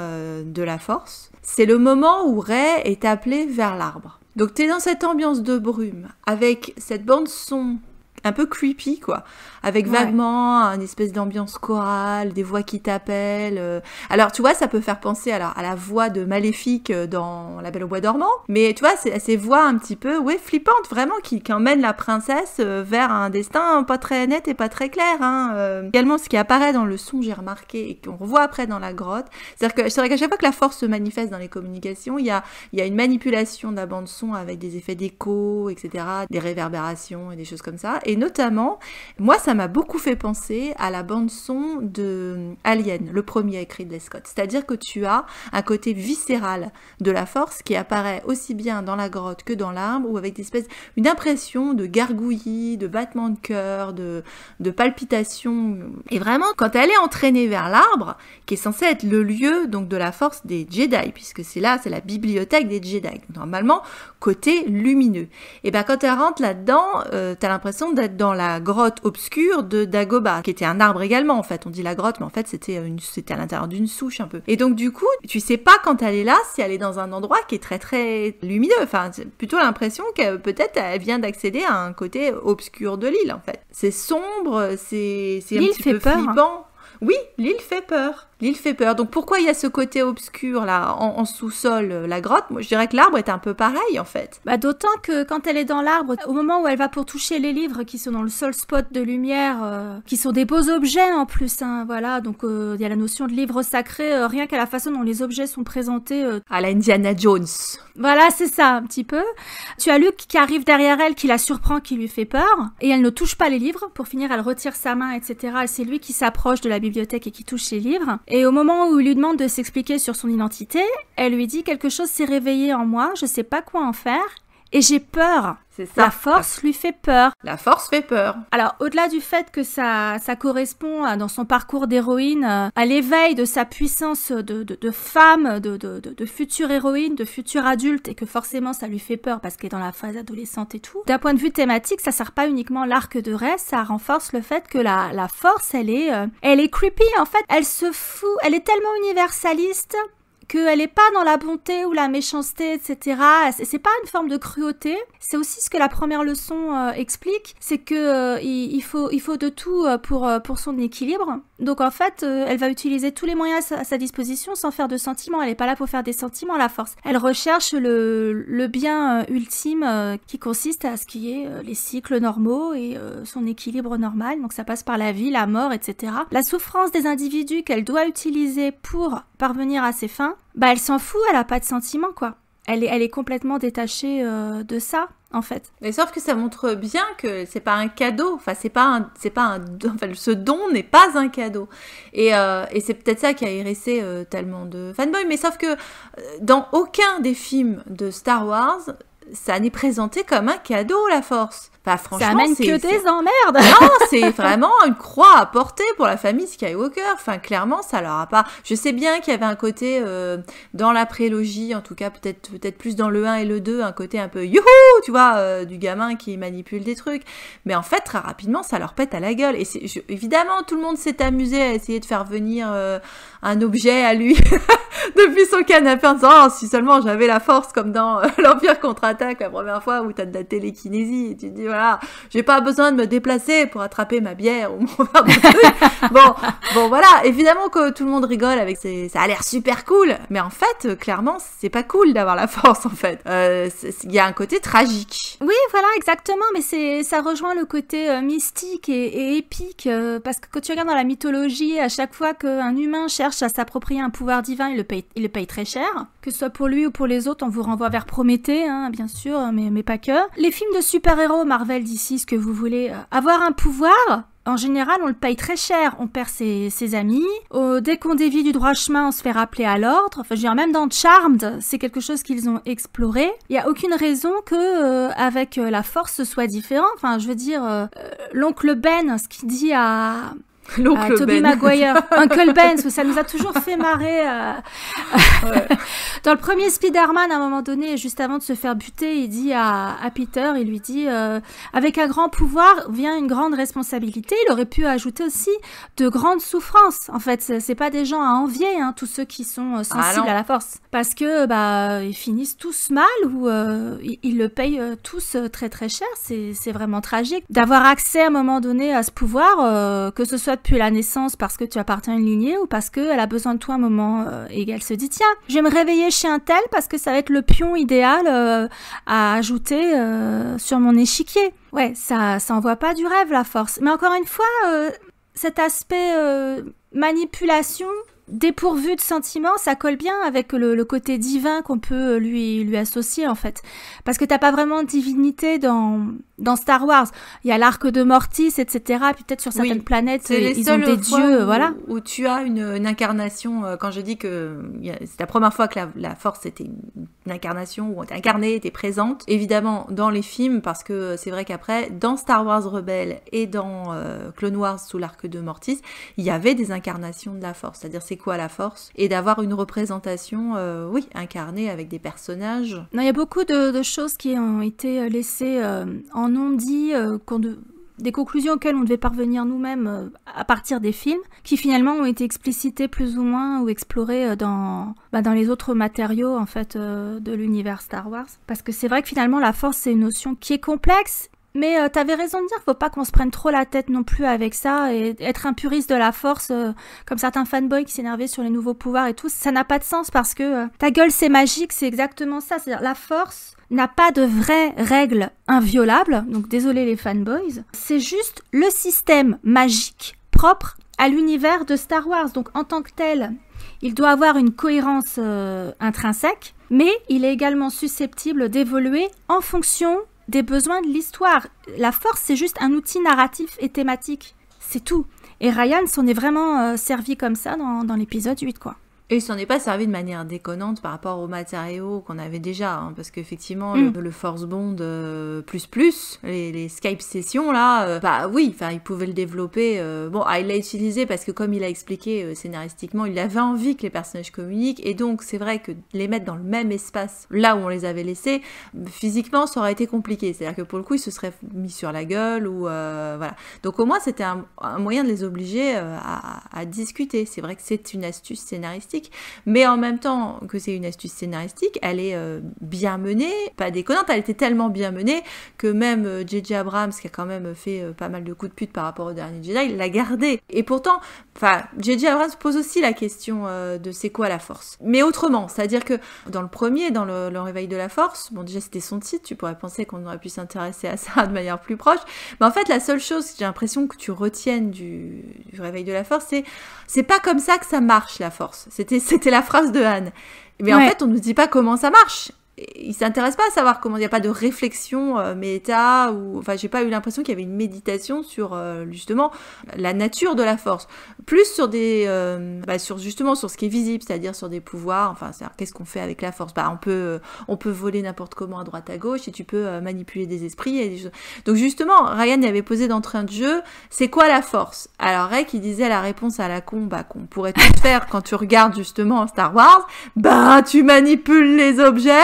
de la force, c'est le moment où Rey est appelée vers l'arbre. Donc t'es dans cette ambiance de brume, avec cette bande son un peu creepy, quoi, avec vaguement une espèce d'ambiance chorale, des voix qui t'appellent. Alors, tu vois, ça peut faire penser à la voix de Maléfique dans La Belle au bois dormant, mais tu vois, c'est ces voix un petit peu, flippantes, vraiment, qui emmènent la princesse vers un destin pas très net et pas très clair. Hein. Également, ce qui apparaît dans le son, j'ai remarqué, et qu'on revoit après dans la grotte, c'est vrai qu'à chaque fois que la force se manifeste dans les communications, il y a une manipulation de la bande son avec des effets d'écho, etc., des réverbérations et des choses comme ça. Et notamment, moi, ça m'a beaucoup fait penser à la bande-son de Alien, le premier avec Ridley Scott. C'est-à-dire que tu as un côté viscéral de la force qui apparaît aussi bien dans la grotte que dans l'arbre, ou avec une impression de gargouillis, de battements de cœur, de palpitations. Et vraiment, quand elle est entraînée vers l'arbre, qui est censé être le lieu donc de la force des Jedi, puisque c'est la bibliothèque des Jedi, normalement côté lumineux. Et ben quand elle rentre là-dedans, t'as l'impression d'être dans la grotte obscure de Dagobah, qui était un arbre également, en fait. On dit la grotte, mais en fait, c'était à l'intérieur d'une souche, un peu. Et donc, du coup, tu sais pas quand elle est là, si elle est dans un endroit qui est très, très lumineux. Enfin, c'est plutôt l'impression que peut-être elle vient d'accéder à un côté obscur de l'île, en fait. C'est sombre, c'est un petit peu flippant. Oui, l'île fait peur. L'île fait peur. Donc pourquoi il y a ce côté obscur là, en sous-sol, la grotte? Moi je dirais que l'arbre est un peu pareil en fait. Bah, d'autant que quand elle est dans l'arbre, au moment où elle va pour toucher les livres qui sont dans le seul spot de lumière, qui sont des beaux objets en plus, hein, voilà, donc il y a la notion de livre sacré, rien qu'à la façon dont les objets sont présentés. À la Indiana Jones. Voilà, c'est ça, un petit peu. Tu as Luke qui arrive derrière elle, qui la surprend, qui lui fait peur, et elle ne touche pas les livres. Pour finir, elle retire sa main, etc. Et c'est lui qui s'approche de la bibliothèque et qui touche les livres. Et au moment où il lui demande de s'expliquer sur son identité, elle lui dit quelque chose s'est réveillé en moi, je sais pas quoi en faire, et j'ai peur. C'est ça. La force lui fait peur. La force fait peur. Alors, au-delà du fait que ça correspond dans son parcours d'héroïne à l'éveil de sa puissance de femme, de future héroïne, de future adulte, et que forcément ça lui fait peur parce qu'elle est dans la phase adolescente et tout. D'un point de vue thématique, ça sert pas uniquement l'arc de Rey, ça renforce le fait que la force, elle est creepy en fait. Elle se fout, elle est tellement universaliste qu'elle est pas dans la bonté ou la méchanceté, etc. C'est pas une forme de cruauté. C'est aussi ce que la première leçon explique, c'est que il faut de tout pour son équilibre. Donc en fait, elle va utiliser tous les moyens à sa disposition sans faire de sentiments. Elle est pas là pour faire des sentiments, la force. Elle recherche le bien ultime qui consiste à ce qui est les cycles normaux et son équilibre normal. Donc ça passe par la vie, la mort, etc. La souffrance des individus qu'elle doit utiliser pour parvenir à ses fins, bah elle s'en fout, elle a pas de sentiments quoi. Elle est complètement détachée de ça en fait. Mais sauf que ça montre bien que c'est pas un cadeau. Enfin ce don n'est pas un cadeau. Et c'est peut-être ça qui a hérissé tellement de fanboys. Mais sauf que dans aucun des films de Star Wars, ça n'est présenté comme un cadeau, la force. Enfin, franchement, ça amène que des emmerdes. Non, c'est vraiment une croix à porter pour la famille Skywalker. Enfin, clairement, ça leur a pas... Je sais bien qu'il y avait un côté, dans la prélogie, en tout cas, peut-être plus dans le 1 et le 2, un côté un peu youhou, tu vois, du gamin qui manipule des trucs. Mais en fait, très rapidement, ça leur pète à la gueule. Et évidemment, tout le monde s'est amusé à essayer de faire venir un objet à lui depuis son canapé en disant « Oh, si seulement j'avais la force comme dans l'Empire contre-attaque la première fois où t'as de la télékinésie. » Et tu te dis « Voilà, j'ai pas besoin de me déplacer pour attraper ma bière ou mon verre de truc. » Bon, voilà. Évidemment que tout le monde rigole avec ça a l'air super cool. Mais en fait, clairement, c'est pas cool d'avoir la force, en fait. Il y a un côté tragique. Oui, voilà, exactement. Mais ça rejoint le côté mystique et épique. Parce que quand tu regardes dans la mythologie, à chaque fois qu'un humain cherche à s'approprier un pouvoir divin, il le paye très cher. Que ce soit pour lui ou pour les autres, on vous renvoie vers Prométhée, hein, bien sûr, mais pas que. Les films de super-héros, Marvel, DC, ce que vous voulez, avoir un pouvoir... En général, on le paye très cher, on perd ses amis. Dès qu'on dévie du droit chemin, on se fait rappeler à l'ordre. Enfin, je veux dire, même dans Charmed, c'est quelque chose qu'ils ont exploré. Il n'y a aucune raison que avec la force, ce soit différent. Enfin, je veux dire, l'oncle Ben, ce qu'il dit à Tobey Maguire, Uncle Ben, parce que ça nous a toujours fait marrer. Ouais. Dans le premier Spider-Man, à un moment donné, juste avant de se faire buter, il dit à Peter, il lui dit avec un grand pouvoir vient une grande responsabilité. Il aurait pu ajouter aussi de grandes souffrances. En fait, c'est pas des gens à envier, hein, tous ceux qui sont sensibles à la force, parce que ils finissent tous mal ou ils le payent tous très très cher. C'est vraiment tragique d'avoir accès à un moment donné à ce pouvoir, que ce soit depuis la naissance parce que tu appartiens à une lignée ou parce qu'elle a besoin de toi à un moment et elle se dit tiens, je vais me réveiller chez un tel parce que ça va être le pion idéal à ajouter sur mon échiquier. Ouais, ça envoie pas du rêve la force. Mais encore une fois, cet aspect manipulation, dépourvu de sentiments, ça colle bien avec le côté divin qu'on peut lui associer en fait. Parce que t'as pas vraiment de divinité dans Star Wars. Il y a l'arc de Mortis, etc. Puis peut-être sur certaines planètes, ils ont des dieux, voilà. Où tu as une incarnation, quand je dis que c'est la première fois que la force était une incarnation, où on était incarnée, était présente, évidemment dans les films, parce que c'est vrai qu'après, dans Star Wars Rebelle et dans Clone Wars sous l'arc de Mortis, il y avait des incarnations de la force, c'est-à-dire c'est quoi la force, et d'avoir une représentation, incarnée avec des personnages. Non, il y a beaucoup de choses qui ont été laissées en non-dit, des conclusions auxquelles on devait parvenir nous-mêmes à partir des films, qui finalement ont été explicitées plus ou moins ou explorées dans les autres matériaux en fait de l'univers Star Wars. Parce que c'est vrai que finalement la force c'est une notion qui est complexe, Mais t'avais raison de dire qu'il faut pas qu'on se prenne trop la tête non plus avec ça et être un puriste de la force, comme certains fanboys qui s'énervaient sur les nouveaux pouvoirs et tout, ça n'a pas de sens parce que ta gueule c'est magique, c'est exactement ça. C'est-à-dire la force n'a pas de vraies règles inviolables, donc désolé les fanboys, c'est juste le système magique propre à l'univers de Star Wars. Donc en tant que tel, il doit avoir une cohérence intrinsèque, mais il est également susceptible d'évoluer en fonction des besoins de l'histoire. La force, c'est juste un outil narratif et thématique. C'est tout. Et Ryan s'en est vraiment servi comme ça dans l'épisode 8, quoi. Et il s'en est pas servi de manière déconnante par rapport aux matériaux qu'on avait déjà, hein, parce qu'effectivement, le Force Bond les Skype sessions, là, bah oui, enfin, il pouvait le développer. Bon, il l'a utilisé parce que, comme il a expliqué scénaristiquement, il avait envie que les personnages communiquent, et donc, c'est vrai que les mettre dans le même espace, là où on les avait laissés, physiquement, ça aurait été compliqué. C'est-à-dire que pour le coup, ils se seraient mis sur la gueule, ou voilà. Donc, au moins, c'était un moyen de les obliger à discuter. C'est vrai que c'est une astuce scénaristique. Mais en même temps que c'est une astuce scénaristique, elle est bien menée, pas déconnante, elle était tellement bien menée que même J.J. Abrams, qui a quand même fait pas mal de coups de pute par rapport au dernier Jedi, il l'a gardé. Et pourtant, J.J. Abrams pose aussi la question de c'est quoi la force. Mais autrement, c'est-à-dire que dans le premier, dans le réveil de la force, bon déjà c'était son titre, tu pourrais penser qu'on aurait pu s'intéresser à ça de manière plus proche, mais en fait la seule chose que j'ai l'impression que tu retiennes du réveil de la force, c'est pas comme ça que ça marche la force. C'était la phrase de Han. Mais en fait, on nous dit pas comment ça marche. Il s'intéresse pas à savoir comment, il n'y a pas de réflexion méta, ou enfin j'ai pas eu l'impression qu'il y avait une méditation sur justement la nature de la force, plus sur des sur ce qui est visible, c'est-à-dire sur des pouvoirs, enfin c'est-à-dire qu'est-ce qu'on fait avec la force, on peut voler n'importe comment à droite à gauche, et tu peux manipuler des esprits et des choses. Donc justement Ryan y avait posé d'entrée de jeu, c'est quoi la force? Alors Rey qui disait la réponse à la con qu'on pourrait tout faire quand tu regardes justement Star Wars, tu manipules les objets.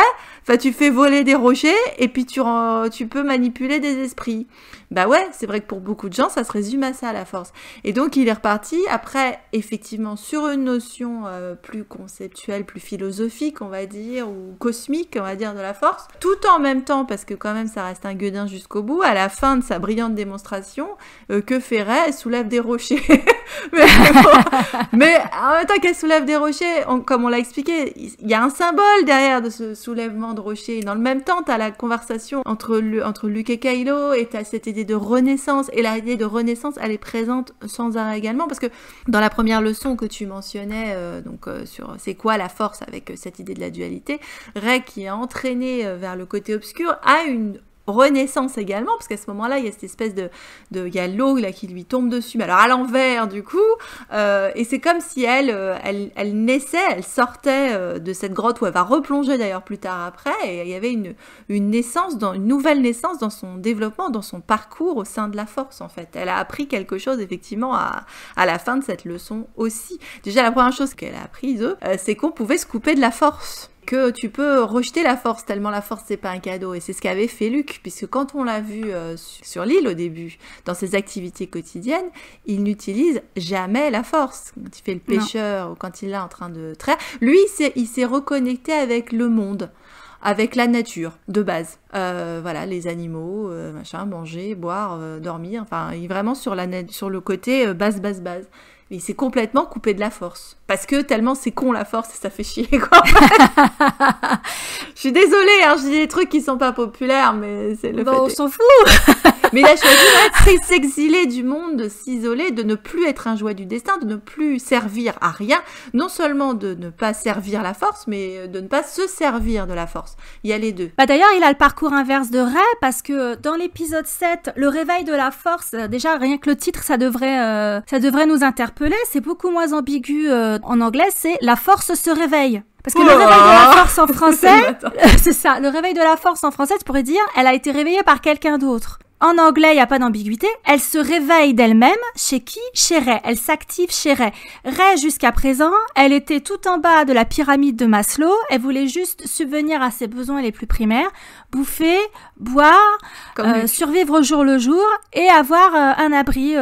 Enfin, tu fais voler des rochers et puis tu peux manipuler des esprits. Bah ouais, c'est vrai que pour beaucoup de gens, ça se résume à ça, la force. Et donc, il est reparti, après, effectivement, sur une notion plus conceptuelle, plus philosophique, on va dire, ou cosmique, on va dire, de la force, tout en même temps, parce que quand même, ça reste un gueudin jusqu'au bout, à la fin de sa brillante démonstration, que fait Rey? Elle soulève des rochers. mais en même temps qu'elle soulève des rochers, comme on l'a expliqué, il y a un symbole derrière de ce soulèvement de rochers. Dans le même temps, t'as la conversation entre Luke et Kylo, et t'as cette idée de renaissance, et la idée de renaissance, elle est présente sans arrêt également, parce que dans la première leçon que tu mentionnais, sur c'est quoi la force avec cette idée de la dualité, Rey qui est entraîné vers le côté obscur a une renaissance également, parce qu'à ce moment-là, il y a cette espèce il y a l'eau là qui lui tombe dessus, mais alors à l'envers du coup, et c'est comme si elle naissait, elle sortait de cette grotte où elle va replonger d'ailleurs plus tard après, et il y avait une nouvelle naissance dans son développement, dans son parcours au sein de la force en fait. Elle a appris quelque chose effectivement à la fin de cette leçon aussi. Déjà la première chose qu'elle a apprise, c'est qu'on pouvait se couper de la force, que tu peux rejeter la force, tellement la force c'est pas un cadeau, et c'est ce qu'avait fait Luke, puisque quand on l'a vu sur l'île au début, dans ses activités quotidiennes, il n'utilise jamais la force. Quand il fait le pêcheur, ou quand il est en train de traire, lui il s'est reconnecté avec le monde, avec la nature de base, voilà, les animaux, manger, boire, dormir, enfin il est vraiment sur le côté base. Il s'est complètement coupé de la force. Parce que tellement c'est con la force, et ça fait chier, quoi. Je suis désolée, je dis des trucs qui sont pas populaires, mais c'est le fait. On s'en fout. Mais il a choisi de s'exiler du monde, de s'isoler, de ne plus être un jouet du destin, de ne plus servir à rien. Non seulement de ne pas servir la force, mais de ne pas se servir de la force. Il y a les deux. D'ailleurs, il a le parcours inverse de Rey, parce que dans l'épisode 7, le réveil de la force, déjà rien que le titre, ça devrait nous interpeller. C'est beaucoup moins ambigu en anglais, c'est « La force se réveille ». Parce que le réveil de la force en français, c'est ça, le réveil de la force en français, tu pourrais dire « Elle a été réveillée par quelqu'un d'autre ». En anglais, il n'y a pas d'ambiguïté. Elle se réveille d'elle-même. Chez qui? Chez Rey. Elle s'active chez Rey. Rey, jusqu'à présent, elle était tout en bas de la pyramide de Maslow. Elle voulait juste subvenir à ses besoins les plus primaires. Bouffer, boire, survivre au jour le jour et avoir un abri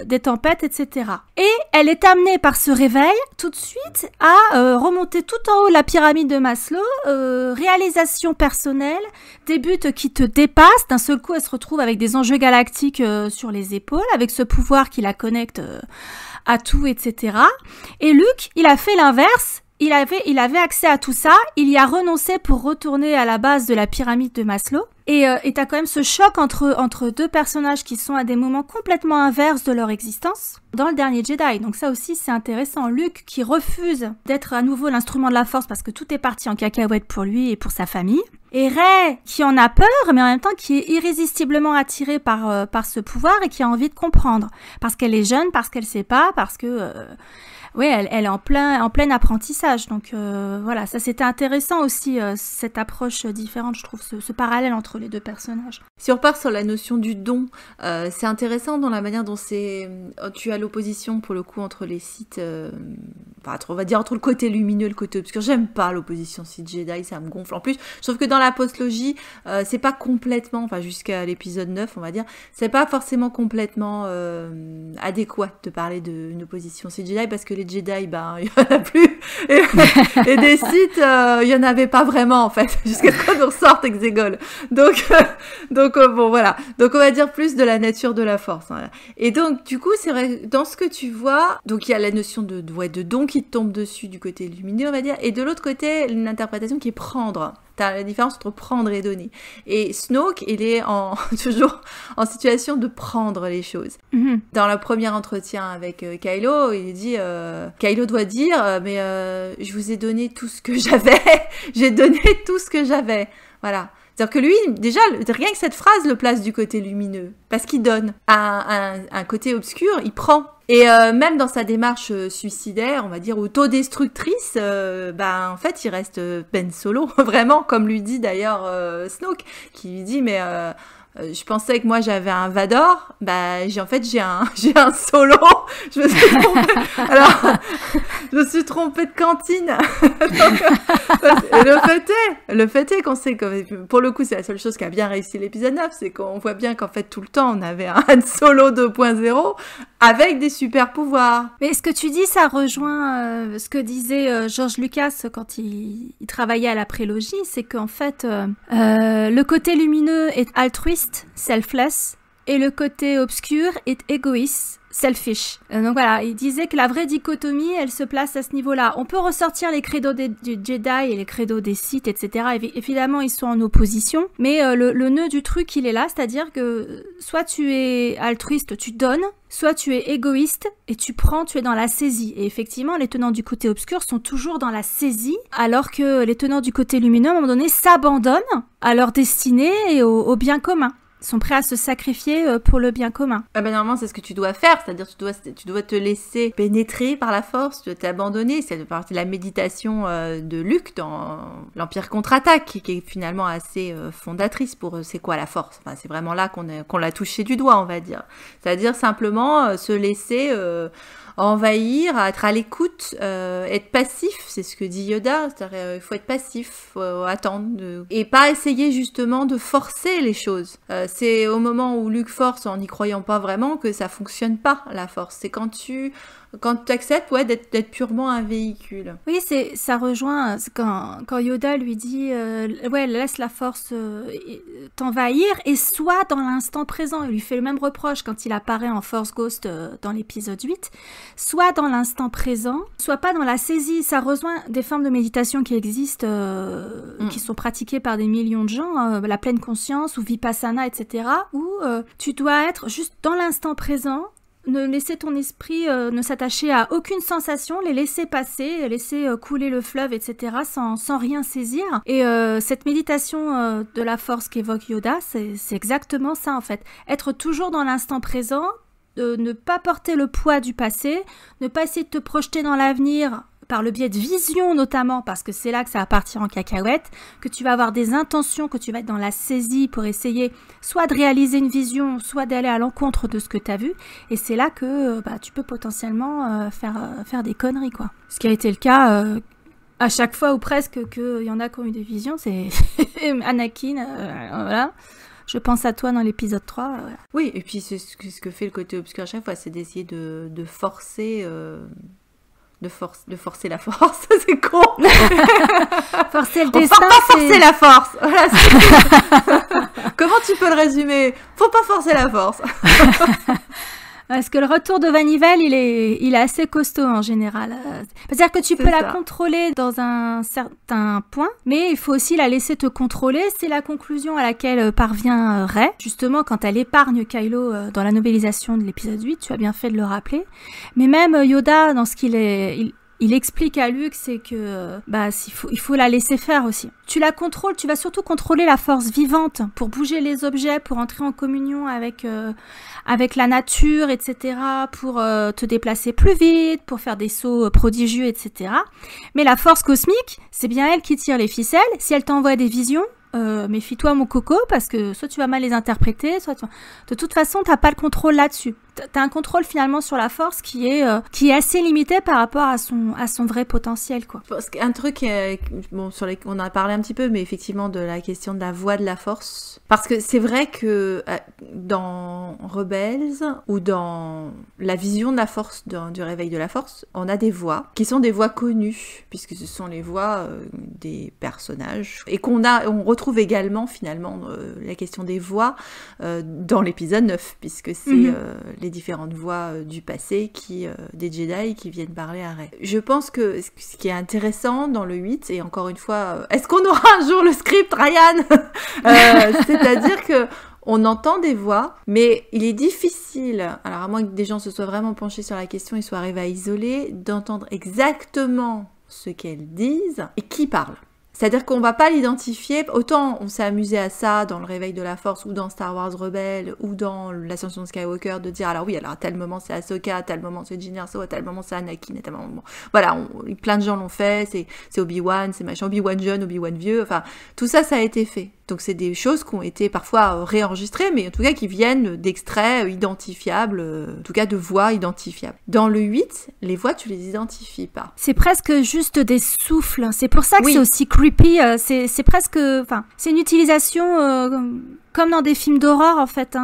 des tempêtes, etc. Et elle est amenée par ce réveil tout de suite à remonter tout en haut de la pyramide de Maslow. Réalisation personnelle, des buts qui te dépassent. D'un seul coup, elle se retrouve retrouve avec des enjeux galactiques sur les épaules, avec ce pouvoir qui la connecte à tout, etc. Et Luke, il a fait l'inverse. Il avait accès à tout ça, il y a renoncé pour retourner à la base de la pyramide de Maslow. Et t'as quand même ce choc entre deux personnages qui sont à des moments complètement inverses de leur existence dans le dernier Jedi. Donc ça aussi, c'est intéressant. Luke qui refuse d'être à nouveau l'instrument de la Force parce que tout est parti en cacahuète pour lui et pour sa famille. Et Rey qui en a peur, mais en même temps qui est irrésistiblement attirée par ce pouvoir et qui a envie de comprendre. Parce qu'elle est jeune, parce qu'elle sait pas, parce que... Oui, elle est en plein apprentissage. Donc voilà, ça c'était intéressant aussi, cette approche différente, je trouve, ce parallèle entre les deux personnages. Si on repart sur la notion du don, c'est intéressant dans la manière dont tu as l'opposition pour le coup entre les Sith, on va dire entre le côté lumineux et le côté obscur. J'aime pas l'opposition Sith-Jedi, ça me gonfle. En plus, je trouve que dans la postlogie, c'est pas complètement, enfin jusqu'à l'épisode 9, on va dire, c'est pas forcément complètement adéquat de parler d'une opposition Sith-Jedi parce que les Jedi, il y en a plus. Et des Sith, il y en avait pas vraiment, en fait, jusqu'à ce qu'on nous ressorte Exegol. Donc bon, voilà. Donc, on va dire plus de la nature de la force. Hein. Et donc, du coup, c'est vrai, dans ce que tu vois, donc il y a la notion de don qui te tombe dessus du côté lumineux, on va dire, et de l'autre côté, une interprétation qui est prendre. T'as la différence entre prendre et donner. Et Snoke, il est toujours en situation de prendre les choses. Mm-hmm. Dans le premier entretien avec Kylo, il dit... Kylo doit dire, mais je vous ai donné tout ce que j'avais. J'ai donné tout ce que j'avais. Voilà. C'est-à-dire que lui, déjà, rien que cette phrase le place du côté lumineux. Parce qu'il donne. Un côté obscur, il prend. Et même dans sa démarche suicidaire, on va dire autodestructrice, en fait, il reste Ben Solo, vraiment, comme lui dit d'ailleurs Snoke, qui lui dit, mais je pensais que moi j'avais un Vador, j'ai un Solo. Je me suis trompée. Alors, je me suis trompée de cantine. Et le fait est qu'on sait que, pour le coup, c'est la seule chose qui a bien réussi l'épisode 9, c'est qu'on voit bien qu'en fait tout le temps on avait un Han Solo 2.0 avec des super pouvoirs. Mais ce que tu dis, ça rejoint ce que disait George Lucas quand il travaillait à la prélogie, c'est qu'en fait le côté lumineux est altruiste, selfless, et le côté obscur est égoïste, selfish. Donc voilà, il disait que la vraie dichotomie, elle se place à ce niveau-là. On peut ressortir les credos du Jedi et les credos des Sith, etc. Évidemment, ils sont en opposition, mais le nœud du truc, il est là, c'est-à-dire que soit tu es altruiste, tu donnes, soit tu es égoïste et tu prends, tu es dans la saisie. Et effectivement, les tenants du côté obscur sont toujours dans la saisie, alors que les tenants du côté lumineux, à un moment donné, s'abandonnent à leur destinée et au bien commun. Ils sont prêts à se sacrifier pour le bien commun. Normalement, c'est ce que tu dois faire, c'est-à-dire tu dois te laisser pénétrer par la force, tu dois t'abandonner. C'est la méditation de Luke dans l'Empire contre-attaque, qui est finalement assez fondatrice pour c'est quoi la force. Enfin, c'est vraiment là qu'on l'a touché du doigt, on va dire. C'est-à-dire simplement se laisser... envahir, être à l'écoute, être passif, c'est ce que dit Yoda, c'est-à-dire il faut être passif, faut attendre, et pas essayer justement de forcer les choses. C'est au moment où Luke force en n'y croyant pas vraiment que ça fonctionne pas, la force. C'est quand tu acceptes d'être purement un véhicule. Oui, ça rejoint quand Yoda lui dit laisse la force t'envahir et sois dans l'instant présent. Il lui fait le même reproche quand il apparaît en Force Ghost dans l'épisode 8. Sois dans l'instant présent, sois pas dans la saisie. Ça rejoint des formes de méditation qui existent, qui sont pratiquées par des millions de gens, la pleine conscience ou Vipassana, etc. Où tu dois être juste dans l'instant présent, ne laisser ton esprit ne s'attacher à aucune sensation, les laisser passer, laisser couler le fleuve, etc. sans rien saisir. Et cette méditation de la force qu'évoque Yoda, c'est exactement ça en fait. Être toujours dans l'instant présent, ne pas porter le poids du passé, ne pas essayer de te projeter dans l'avenir par le biais de vision notamment, parce que c'est là que ça va partir en cacahuète, que tu vas avoir des intentions, que tu vas être dans la saisie pour essayer soit de réaliser une vision, soit d'aller à l'encontre de ce que tu as vu, et c'est là que tu peux potentiellement faire des conneries, quoi. Ce qui a été le cas à chaque fois ou presque qu'il y en a qui ont eu des visions, c'est Anakin, voilà. Je pense à toi dans l'épisode 3. Voilà. Oui, et puis c'est ce que fait le côté obscur à chaque fois, c'est d'essayer de forcer... de forcer la force, c'est con. Forcer le destin, faut pas forcer la force. Voilà, comment tu peux le résumer? Faut pas forcer la force. Parce que le retour de Vanivelle, il est assez costaud en général. C'est-à-dire que tu peux la contrôler dans un certain point, mais il faut aussi la laisser te contrôler. C'est la conclusion à laquelle parvient Rey. Justement, quand elle épargne Kylo dans la novélisation de l'épisode 8, tu as bien fait de le rappeler. Mais même Yoda, dans ce qu'il est... Il explique à Luke, c'est que il faut la laisser faire aussi. Tu la contrôles, tu vas surtout contrôler la force vivante pour bouger les objets, pour entrer en communion avec la nature, etc., pour te déplacer plus vite, pour faire des sauts prodigieux, etc. Mais la force cosmique, c'est bien elle qui tire les ficelles. Si elle t'envoie des visions, méfie-toi mon coco, parce que soit tu vas mal les interpréter, de toute façon, t'as pas le contrôle là-dessus. T'as un contrôle finalement sur la force qui est assez limité par rapport à son vrai potentiel, quoi. Parce qu'un truc, on en a parlé un petit peu, mais effectivement de la question de la voix de la force. Parce que c'est vrai que dans Rebels ou dans la vision de la force, du réveil de la force, on a des voix qui sont des voix connues, puisque ce sont les voix des personnages, et on retrouve également finalement la question des voix dans l'épisode 9, puisque c'est les différentes voix du passé des Jedi qui viennent parler à Rey. Je pense que ce qui est intéressant dans le 8, et encore une fois, est-ce qu'on aura un jour le script, Ryan? C'est-à-dire que on entend des voix, mais il est difficile, alors à moins que des gens se soient vraiment penchés sur la question et soient arrivés à isoler, d'entendre exactement ce qu'elles disent et qui parle. C'est-à-dire qu'on va pas l'identifier, autant on s'est amusé à ça dans le réveil de la force ou dans Star Wars Rebelle ou dans l'ascension de Skywalker, de dire alors oui, alors à tel moment c'est Ahsoka, à tel moment c'est Jyn Erso, à tel moment c'est Anakin, à tel moment... Bon, voilà, plein de gens l'ont fait, c'est Obi-Wan, c'est machin, Obi-Wan jeune, Obi-Wan vieux, enfin tout ça, ça a été fait. Donc c'est des choses qui ont été parfois réenregistrées, mais en tout cas qui viennent d'extraits identifiables, en tout cas de voix identifiables. Dans le 8, les voix, tu les identifies pas. C'est presque juste des souffles. C'est pour ça que c'est aussi creepy. C'est presque... Enfin, c'est une utilisation comme dans des films d'horreur, en fait.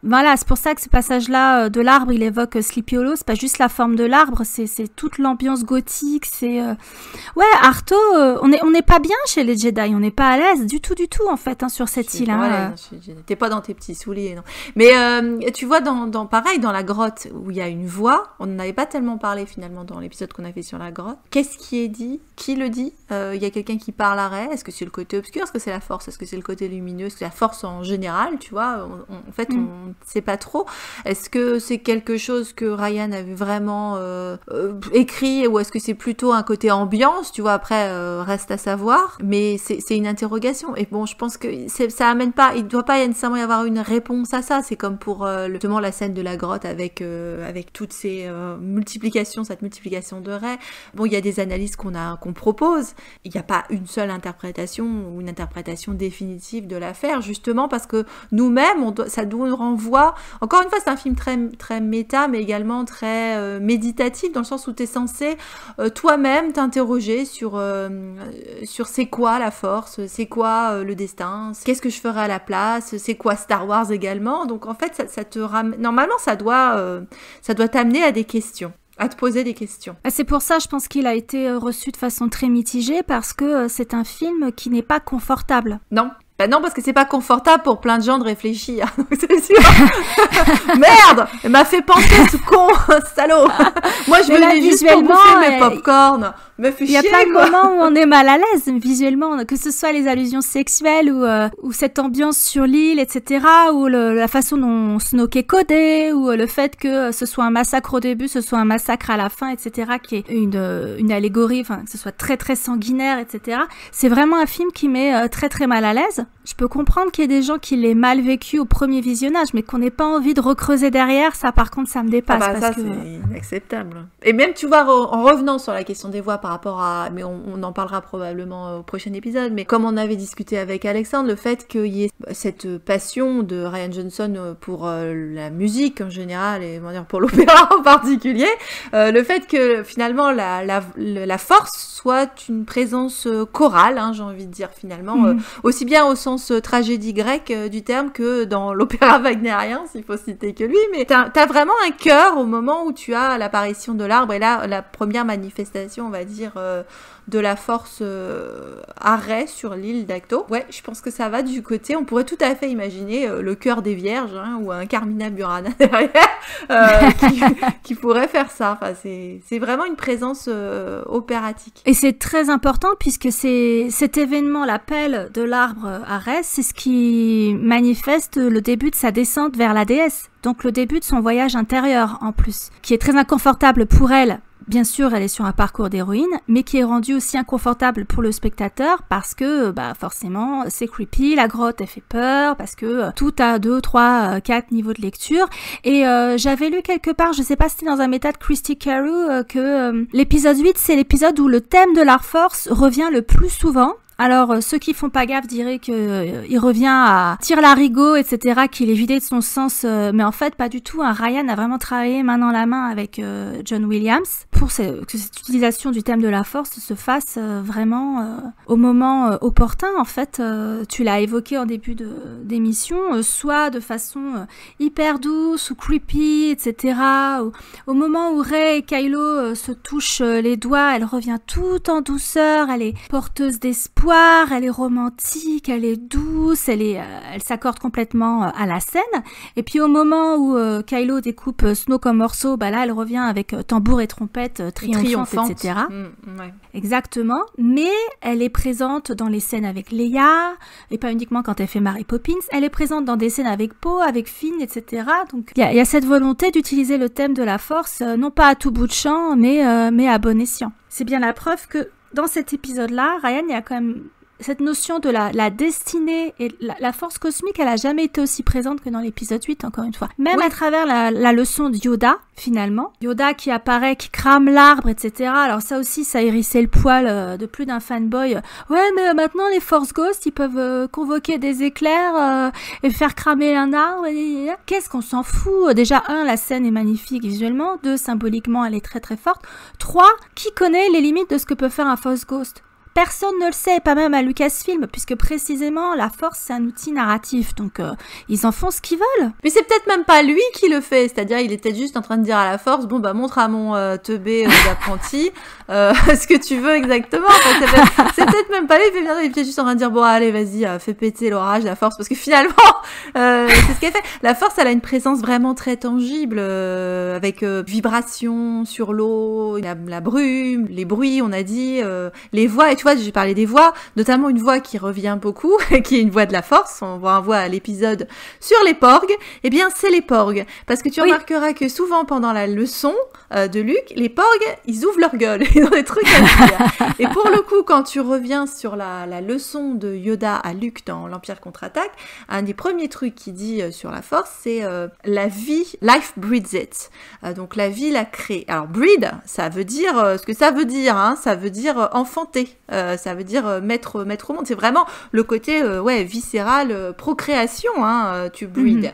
Voilà, c'est pour ça que ce passage-là de l'arbre, il évoque Sleepy Hollow. C'est pas juste la forme de l'arbre, c'est toute l'ambiance gothique. C'est ouais, Arto, on n'est pas bien chez les Jedi, on n'est pas à l'aise du tout en fait sur cette île. T'es pas dans tes petits souliers, non. Mais tu vois, pareil, dans la grotte où il y a une voix, on n'en avait pas tellement parlé finalement dans l'épisode qu'on a fait sur la grotte. Qu'est-ce qui est dit? Qui le dit? Il y a quelqu'un qui parle à Rey. Est-ce que c'est le côté obscur? Est-ce que c'est la force? Est-ce que c'est le côté lumineux? Est-ce que c'est la force en général? Tu vois, en fait, on sait pas trop. Est-ce que c'est quelque chose que Ryan avait vraiment écrit, ou est-ce que c'est plutôt un côté ambiance? Tu vois, après, reste à savoir. Mais c'est une interrogation. Et bon, je pense que ça amène pas, il doit pas nécessairement y avoir une réponse à ça. C'est comme pour justement la scène de la grotte avec toutes ces cette multiplication de Rey. Bon, il y a des analyses qu'on propose. Il n'y a pas une seule interprétation ou une interprétation définitive de l'affaire, justement parce que nous-mêmes, ça nous renvoie... Encore une fois, c'est un film très, très méta, mais également très méditatif, dans le sens où tu es censé toi-même t'interroger sur c'est quoi la force, c'est quoi le destin, qu'est-ce que je ferai à la place, c'est quoi Star Wars également. Donc en fait, ça te ramène... Normalement, ça doit t'amener à des questions. À te poser des questions. C'est pour ça, je pense qu'il a été reçu de façon très mitigée, parce que c'est un film qui n'est pas confortable. Non. Ben non, parce que c'est pas confortable pour plein de gens de réfléchir. C'est sûr. Merde, elle m'a fait penser ce con, salaud. Moi, je venais juste pour bouffer mes pop-corn. Il y a plein de moments où on est mal à l'aise visuellement, que ce soit les allusions sexuelles ou cette ambiance sur l'île, etc., ou la façon dont Snoke est codé, ou le fait que ce soit un massacre au début, ce soit un massacre à la fin, etc., qui est une allégorie, enfin, que ce soit très très sanguinaire, etc. C'est vraiment un film qui met très très mal à l'aise. Je peux comprendre qu'il y ait des gens qui l'aient mal vécu au premier visionnage, mais qu'on n'ait pas envie de recreuser derrière, ça par contre ça me dépasse. C'est inacceptable. Et même, tu vois, en revenant sur la question des voix par rapport à... Mais on en parlera probablement au prochain épisode, mais comme on avait discuté avec Alexandre, le fait qu'il y ait cette passion de Rian Johnson pour la musique en général, et pour l'opéra en particulier, le fait que finalement la force soit une présence chorale, j'ai envie de dire finalement, aussi bien au sens sens tragédie grecque du terme que dans l'opéra wagnérien, s'il faut citer que lui, mais t'as vraiment un cœur au moment où tu as l'apparition de l'arbre, et là, la première manifestation, on va dire, de la force arrêt sur l'île d'Acto. Ouais, je pense que ça va du côté, on pourrait tout à fait imaginer le chœur des vierges, hein, ou un Carmina Burana derrière, qui pourrait faire ça. Enfin, c'est vraiment une présence opératique. Et c'est très important puisque cet événement, l'appel de l'arbre Arès, c'est ce qui manifeste le début de sa descente vers la déesse. Donc le début de son voyage intérieur en plus, qui est très inconfortable pour elle. Bien sûr, elle est sur un parcours d'héroïne, mais qui est rendu aussi inconfortable pour le spectateur parce que, forcément, c'est creepy, la grotte, elle fait peur, parce que tout a 2, 3, 4 niveaux de lecture. Et j'avais lu quelque part, je sais pas si c'était dans un méta de Christy Carew, que l'épisode 8, c'est l'épisode où le thème de la force revient le plus souvent. Alors, ceux qui font pas gaffe diraient que il revient à tire-larigot, etc., qu'il est vidé de son sens, mais en fait, pas du tout. Ryan a vraiment travaillé main dans la main avec John Williams pour que cette utilisation du thème de la force se fasse vraiment au moment opportun. En fait, tu l'as évoqué en début d'émission, soit de façon hyper douce ou creepy, etc. Au moment où Rey et Kylo se touchent les doigts, elle revient tout en douceur, elle est porteuse d'espoir. Elle est romantique, elle est douce, elle s'accorde complètement à la scène. Et puis au moment où Kylo découpe Snoke en morceaux, là elle revient avec tambour et trompette triomphante, etc. Ouais. Exactement. Mais elle est présente dans les scènes avec Leia, et pas uniquement quand elle fait Mary Poppins. Elle est présente dans des scènes avec Poe, avec Finn, etc. Donc il y a cette volonté d'utiliser le thème de la Force, non pas à tout bout de champ, mais à bon escient. C'est bien la preuve que dans cet épisode-là, Ryan, il y a quand même cette notion de la destinée et la force cosmique, elle a jamais été aussi présente que dans l'épisode 8, encore une fois. Même à travers la leçon de Yoda, finalement. Yoda qui apparaît, qui crame l'arbre, etc. Alors ça aussi, ça a hérissé le poil de plus d'un fanboy. Ouais, mais maintenant, les Force Ghosts, ils peuvent convoquer des éclairs et faire cramer un arbre. Qu'est-ce qu'on s'en fout? Déjà, 1, la scène est magnifique visuellement. 2, symboliquement, elle est très très forte. 3, qui connaît les limites de ce que peut faire un Force Ghost? Personne ne le sait, pas même à Lucasfilm, puisque précisément la force c'est un outil narratif, donc ils en font ce qu'ils veulent. Mais c'est peut-être même pas lui qui le fait, c'est-à-dire il était juste en train de dire à la force, bon montre à mon teubé d'apprenti ce que tu veux exactement. Enfin, c'est peut-être même pas lui, il est peut-être juste en train de dire bon allez vas-y fais péter l'orage, la force, parce que finalement c'est ce qu'elle fait. La force elle a une présence vraiment très tangible, avec vibration sur l'eau, la brume, les bruits on a dit, les voix, et tu vois, j'ai parlé des voix, notamment une voix qui revient beaucoup, qui est une voix de la force. On voit à l'épisode sur les porgs. Eh bien, c'est les porgs. Parce que tu remarqueras que souvent, pendant la leçon de Luke, les porgs, ils ouvrent leur gueule. Ils ont des trucs à dire. Et pour le coup, quand tu reviens sur la leçon de Yoda à Luke dans l'Empire contre-attaque, un des premiers trucs qu'il dit sur la force, c'est la vie, life breeds it. Donc, la vie la crée. Alors, breed, ça veut dire ce que ça veut dire, hein. Ça veut dire enfanter. Ça veut dire mettre au monde. C'est vraiment le côté viscéral, procréation, hein, tu breed.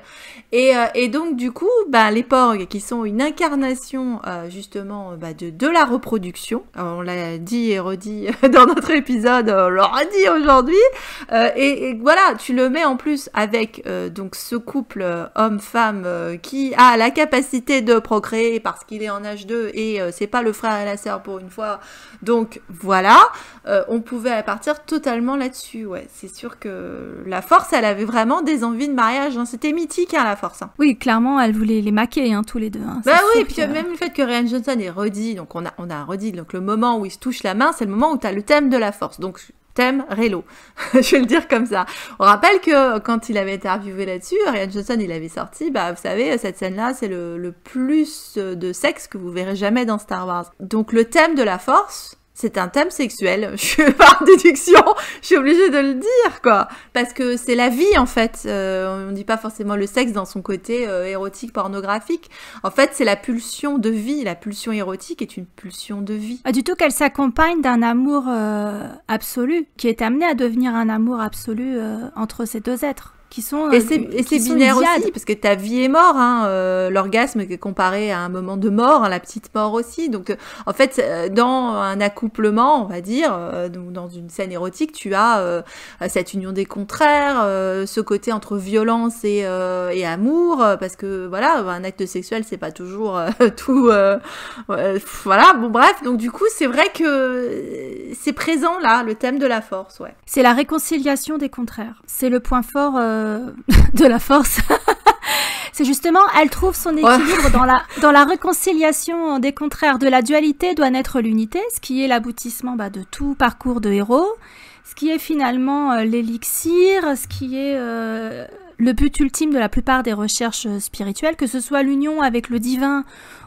Et donc du coup, les porgs qui sont une incarnation justement de la reproduction. On l'a dit et redit dans notre épisode, on l'aura dit aujourd'hui. Et voilà, tu le mets en plus avec donc ce couple homme-femme qui a la capacité de procréer parce qu'il est en H2 et c'est pas le frère et la sœur pour une fois. Donc voilà. On pouvait partir totalement là-dessus, ouais. C'est sûr que la force, elle avait vraiment des envies de mariage, hein. C'était mythique, hein, la force. Hein. Oui, clairement, elle voulait les maquer, hein, tous les deux. Hein. Oui, puis même le fait que Rian Johnson ait redit, donc on a redit, donc le moment où il se touche la main, c'est le moment où t'as le thème de la force. Donc thème Reylo, je vais le dire comme ça. On rappelle que quand il avait interviewé là-dessus, Rian Johnson, il avait sorti, vous savez, cette scène-là, c'est le plus de sexe que vous verrez jamais dans Star Wars. Donc le thème de la force, c'est un thème sexuel. Par déduction, je suis obligée de le dire, quoi. Parce que c'est la vie, en fait. On dit pas forcément le sexe dans son côté érotique, pornographique. En fait, c'est la pulsion de vie. La pulsion érotique est une pulsion de vie. Du tout qu'elle s'accompagne d'un amour absolu, qui est amené à devenir un amour absolu entre ces deux êtres. qui sont et c'est binaire aussi, parce que ta vie est mort, hein, l'orgasme est comparé à un moment de mort, hein, la petite mort aussi. Donc, en fait, dans un accouplement, on va dire, dans une scène érotique, tu as cette union des contraires, ce côté entre violence et amour, parce que voilà, un acte sexuel, c'est pas toujours tout. Voilà, bon bref. Donc du coup, c'est vrai que c'est présent là, le thème de la force, ouais. C'est la réconciliation des contraires. C'est le point fort de la force. C'est justement, elle trouve son équilibre dans la réconciliation des contraires. De la dualité doit naître l'unité, ce qui est l'aboutissement de tout parcours de héros, ce qui est finalement l'élixir, ce qui est le but ultime de la plupart des recherches spirituelles, que ce soit l'union avec le divin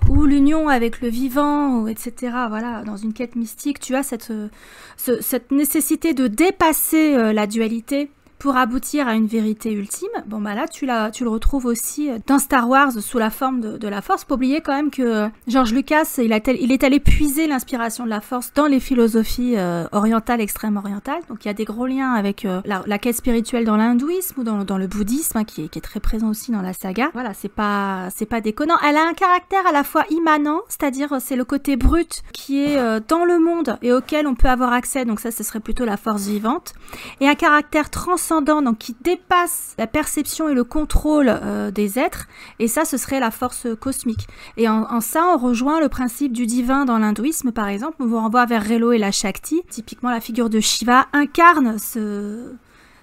ou l'union avec le vivant, ou etc. Voilà, dans une quête mystique, tu as cette nécessité de dépasser la dualité pour aboutir à une vérité ultime. Bon là tu le retrouves aussi dans Star Wars sous la forme de la Force. Faut oublier quand même que George Lucas, il est allé puiser l'inspiration de la Force dans les philosophies orientales, extrême orientales. Donc il y a des gros liens avec la quête spirituelle dans l'hindouisme ou dans le bouddhisme, qui est très présent aussi dans la saga. Voilà, c'est pas déconnant. Elle a un caractère à la fois immanent, c'est-à-dire c'est le côté brut qui est dans le monde et auquel on peut avoir accès. Donc ça, ce serait plutôt la Force vivante, et un caractère transcendant, donc qui dépasse la perception et le contrôle des êtres, et ça, ce serait la force cosmique. Et en ça, on rejoint le principe du divin dans l'hindouisme, par exemple. On vous renvoie vers Relo et la Shakti. Typiquement, la figure de Shiva incarne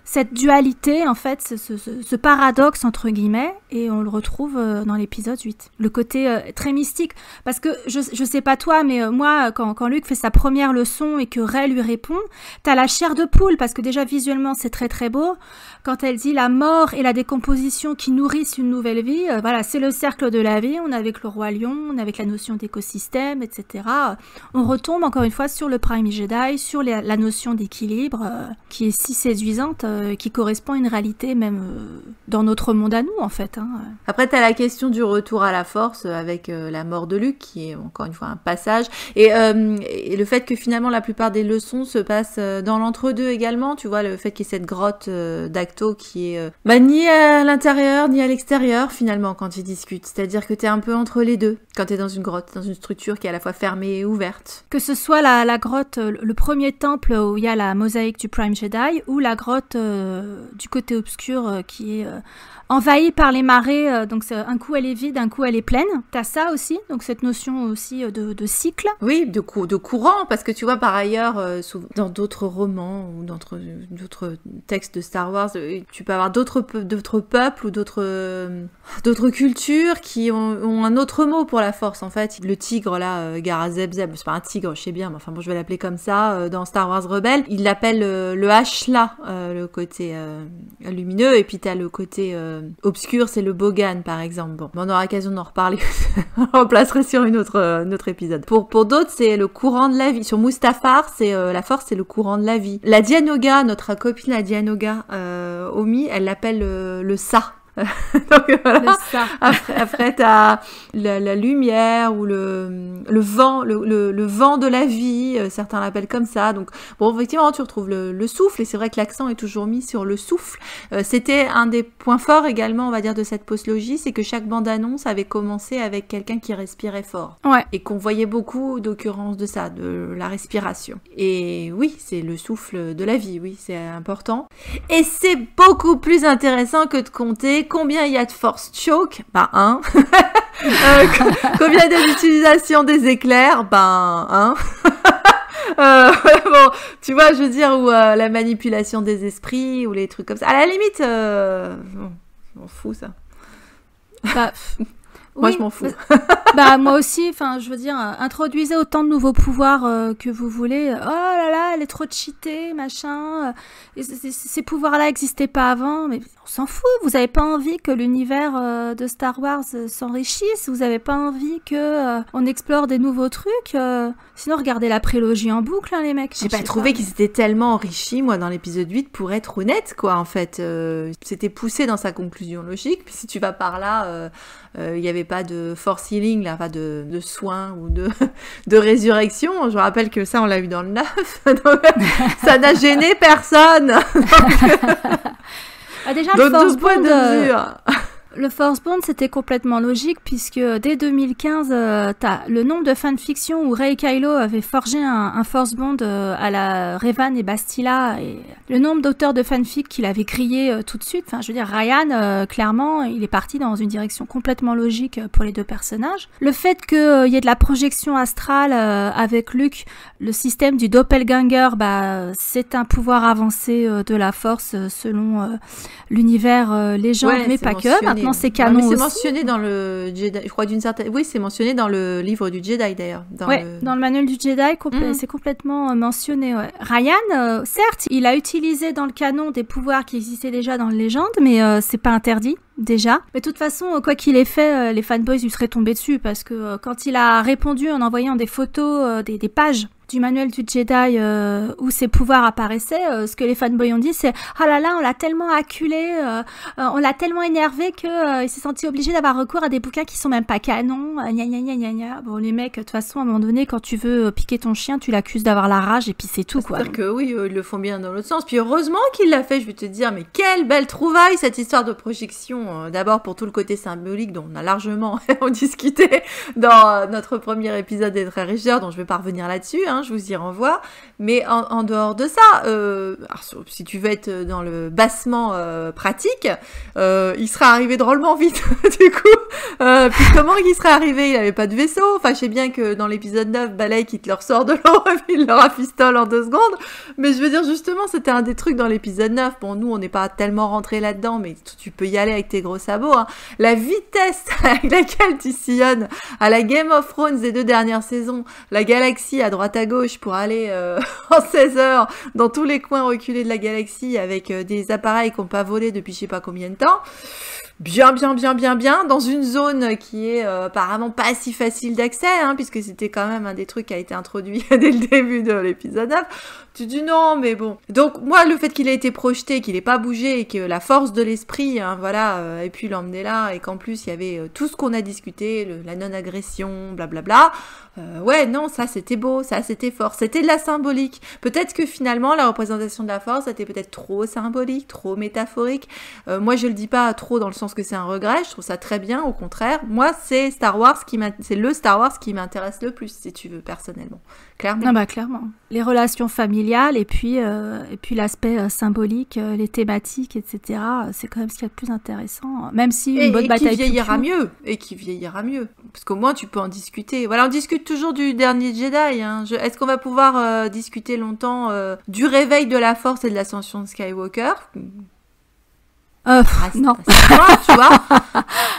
cette dualité, en fait, ce paradoxe, entre guillemets, et on le retrouve dans l'épisode 8. Le côté très mystique, parce que, je sais pas toi, mais moi, quand Luke fait sa première leçon et que Rey lui répond, t'as la chair de poule, parce que déjà, visuellement, c'est très très beau. Quand elle dit la mort et la décomposition qui nourrissent une nouvelle vie, voilà, c'est le cercle de la vie. On est avec le roi lion, on est avec la notion d'écosystème, etc. On retombe, encore une fois, sur le Prime Jedi, sur la notion d'équilibre, qui est si séduisante, qui correspond à une réalité même dans notre monde à nous, en fait. Hein. Après, t'as la question du retour à la force avec la mort de Luke, qui est encore une fois un passage, et le fait que finalement la plupart des leçons se passent dans l'entre-deux également. Tu vois, le fait qu'il y ait cette grotte d'Acto qui est ni à l'intérieur ni à l'extérieur finalement quand ils discutent. C'est-à-dire que t'es un peu entre les deux quand t'es dans une grotte, dans une structure qui est à la fois fermée et ouverte. Que ce soit la grotte, le premier temple où il y a la mosaïque du Prime Jedi, ou la grotte du côté obscur qui est envahie par les marées, donc un coup elle est vide, un coup elle est pleine. T'as ça aussi, donc cette notion aussi de cycle. Oui, de courant, parce que tu vois par ailleurs, dans d'autres romans ou dans d'autres textes de Star Wars, tu peux avoir d'autres peuples ou d'autres cultures qui ont un autre mot pour la force, en fait. Le tigre, là, Gara Zeb Zeb, c'est pas un tigre, je sais bien, mais enfin bon, je vais l'appeler comme ça, dans Star Wars Rebelle, il l'appelle le Ashla, le côté lumineux, et puis t'as le côté obscur, c'est le Bogan, par exemple. Bon, on aura l'occasion d'en reparler, on replacerait sur un autre épisode. Pour d'autres, c'est le courant de la vie. Sur Mustafar, c'est la force, c'est le courant de la vie. La Dianoga, notre copine la Dianoga, Omi, elle l'appelle le Sa. Donc voilà. Après t'as la lumière ou le vent, le vent de la vie, certains l'appellent comme ça. Donc bon, effectivement tu retrouves le souffle, et c'est vrai que l'accent est toujours mis sur le souffle. C'était un des points forts également, on va dire, de cette postlogie, c'est que chaque bande-annonce avait commencé avec quelqu'un qui respirait fort, ouais, et qu'on voyait beaucoup d'occurrences de ça, de la respiration. Et oui, c'est le souffle de la vie, oui, c'est important. Et c'est beaucoup plus intéressant que de compter combien il y a de force choke, un. Combien d'utilisation des éclairs, un. Bon, tu vois, je veux dire, ou la manipulation des esprits, ou les trucs comme ça. À la limite, je m'en fous, ça. Moi, oui, je m'en fous. Moi aussi, enfin, je veux dire, introduisez autant de nouveaux pouvoirs que vous voulez. Oh là là, elle est trop cheatée, machin. Ces pouvoirs-là n'existaient pas avant, mais on s'en fout. Vous avez pas envie que l'univers de Star Wars s'enrichisse. Vous avez pas envie que on explore des nouveaux trucs. Sinon, regardez la prélogie en boucle, hein, les mecs. J'ai pas trouvé qu'ils étaient tellement enrichis, moi, dans l'épisode 8, pour être honnête, quoi, en fait. C'était poussé dans sa conclusion logique. Puis si tu vas par là, il y avait pas de force healing, là, pas de soins ou de résurrection. Je rappelle que ça, on l'a eu dans le 9. Donc, ça n'a gêné personne. Déjà, Donc, de ce point de vue... Le Force Bond, c'était complètement logique puisque dès 2015, t'as le nombre de fanfictions où Rey et Kylo avaient forgé un Force Bond à la Revan et Bastila, et le nombre d'auteurs de fanfic qu'il avait grillé tout de suite. Enfin, je veux dire, Ryan, clairement, il est parti dans une direction complètement logique pour les deux personnages. Le fait qu'il y ait de la projection astrale avec Luke, le système du doppelganger, c'est un pouvoir avancé de la Force selon l'univers légende, mais pas que. Maintenant, c'est canon aussi. C'est mentionné dans le Jedi, je crois d'une certaine... Oui, c'est mentionné dans le livre du Jedi, d'ailleurs. Dans le manuel du Jedi, c'est complètement mentionné. Ouais. Ryan, certes, il a utilisé dans le canon des pouvoirs qui existaient déjà dans le légende, mais c'est pas interdit. Déjà. Mais de toute façon, quoi qu'il ait fait, les fanboys lui seraient tombés dessus parce que quand il a répondu en envoyant des photos, des pages du manuel du Jedi où ses pouvoirs apparaissaient, ce que les fanboys ont dit, c'est « Oh là là, on l'a tellement acculé, on l'a tellement énervé qu'il s'est senti obligé d'avoir recours à des bouquins qui sont même pas canons, gna gna gna gna gna. » Bon, les mecs, de toute façon, à un moment donné, quand tu veux piquer ton chien, tu l'accuses d'avoir la rage et puis c'est tout, quoi. C'est-à-dire que oui, ils le font bien dans l'autre sens. Puis heureusement qu'il l'a fait, je vais te dire, mais quelle belle trouvaille, cette histoire de projection. D'abord pour tout le côté symbolique dont on a largement discuté dans notre premier épisode des Très Riches, dont je vais pas revenir là-dessus, je vous y renvoie. Mais en dehors de ça, alors, si tu veux être dans le bassement pratique, il serait arrivé drôlement vite, du coup. Puis comment il serait arrivé? Il avait pas de vaisseau. Enfin, je sais bien que dans l'épisode 9, Balek, il te leur sort de l'eau et puis il leur rafistole en 2 secondes. Mais je veux dire, justement, c'était un des trucs dans l'épisode 9. Bon, nous, on n'est pas tellement rentré là-dedans, mais tu peux y aller avec tes gros sabots. La vitesse avec laquelle tu sillonnes à la Game of Thrones des 2 dernières saisons, la galaxie à droite à gauche pour aller en 16 heures dans tous les coins reculés de la galaxie avec des appareils qui n'ont pas volé depuis je sais pas combien de temps. Bien, dans une zone qui est apparemment pas si facile d'accès, puisque c'était quand même un des trucs qui a été introduit dès le début de l'épisode 9. Tu dis non, mais bon. Donc, moi, le fait qu'il ait été projeté, qu'il ait pas bougé, et que la force de l'esprit, ait pu l'emmener là, et qu'en plus, il y avait tout ce qu'on a discuté, la non-agression, blablabla. Ouais, non, ça, c'était beau, ça, c'était fort. C'était de la symbolique. Peut-être que finalement, la représentation de la force était peut-être trop symbolique, trop métaphorique. Moi, je le dis pas trop dans le sens que c'est un regret, je trouve ça très bien, au contraire. Moi, c'est c'est le Star Wars qui m'intéresse le plus, si tu veux, personnellement. Clairement. Ah bah, clairement. Les relations familiales et puis l'aspect symbolique, les thématiques, etc. C'est quand même ce qu'il y a de plus intéressant. Même si une bonne bataille... Et qui vieillira mieux. Parce qu'au moins, tu peux en discuter. Voilà, on discute toujours du dernier Jedi. Est-ce qu'on va pouvoir discuter longtemps du réveil de la Force et de l'ascension de Skywalker? Non. Tu vois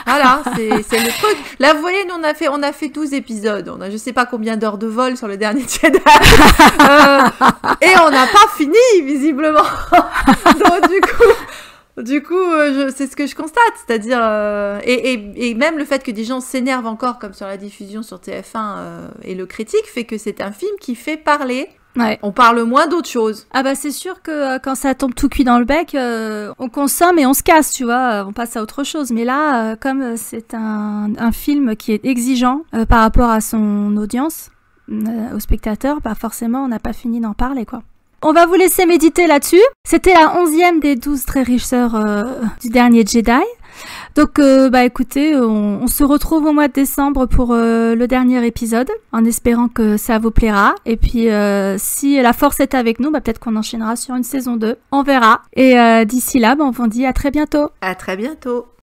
voilà, c'est le truc. Là, vous voyez, nous, on a fait 12 épisodes. On a je sais pas combien d'heures de vol sur le dernier Jedi. Et on n'a pas fini, visiblement. Donc, du coup, c'est ce que je constate. C'est-à-dire, et même le fait que des gens s'énervent encore, comme sur la diffusion sur TF1 et le critique, fait que c'est un film qui fait parler. Ouais. On parle moins d'autre chose. Ah bah c'est sûr que quand ça tombe tout cuit dans le bec, on consomme et on se casse, tu vois, on passe à autre chose. Mais là, comme c'est un film qui est exigeant par rapport à son audience, aux spectateurs, bah forcément on n'a pas fini d'en parler, quoi. On va vous laisser méditer là-dessus. C'était la 11e des 12 très riches sœurs du dernier Jedi. Donc, écoutez, on se retrouve au mois de décembre pour le dernier épisode, en espérant que ça vous plaira. Et puis, si la force est avec nous, peut-être qu'on enchaînera sur une saison 2. On verra. Et d'ici là, on vous dit à très bientôt. À très bientôt.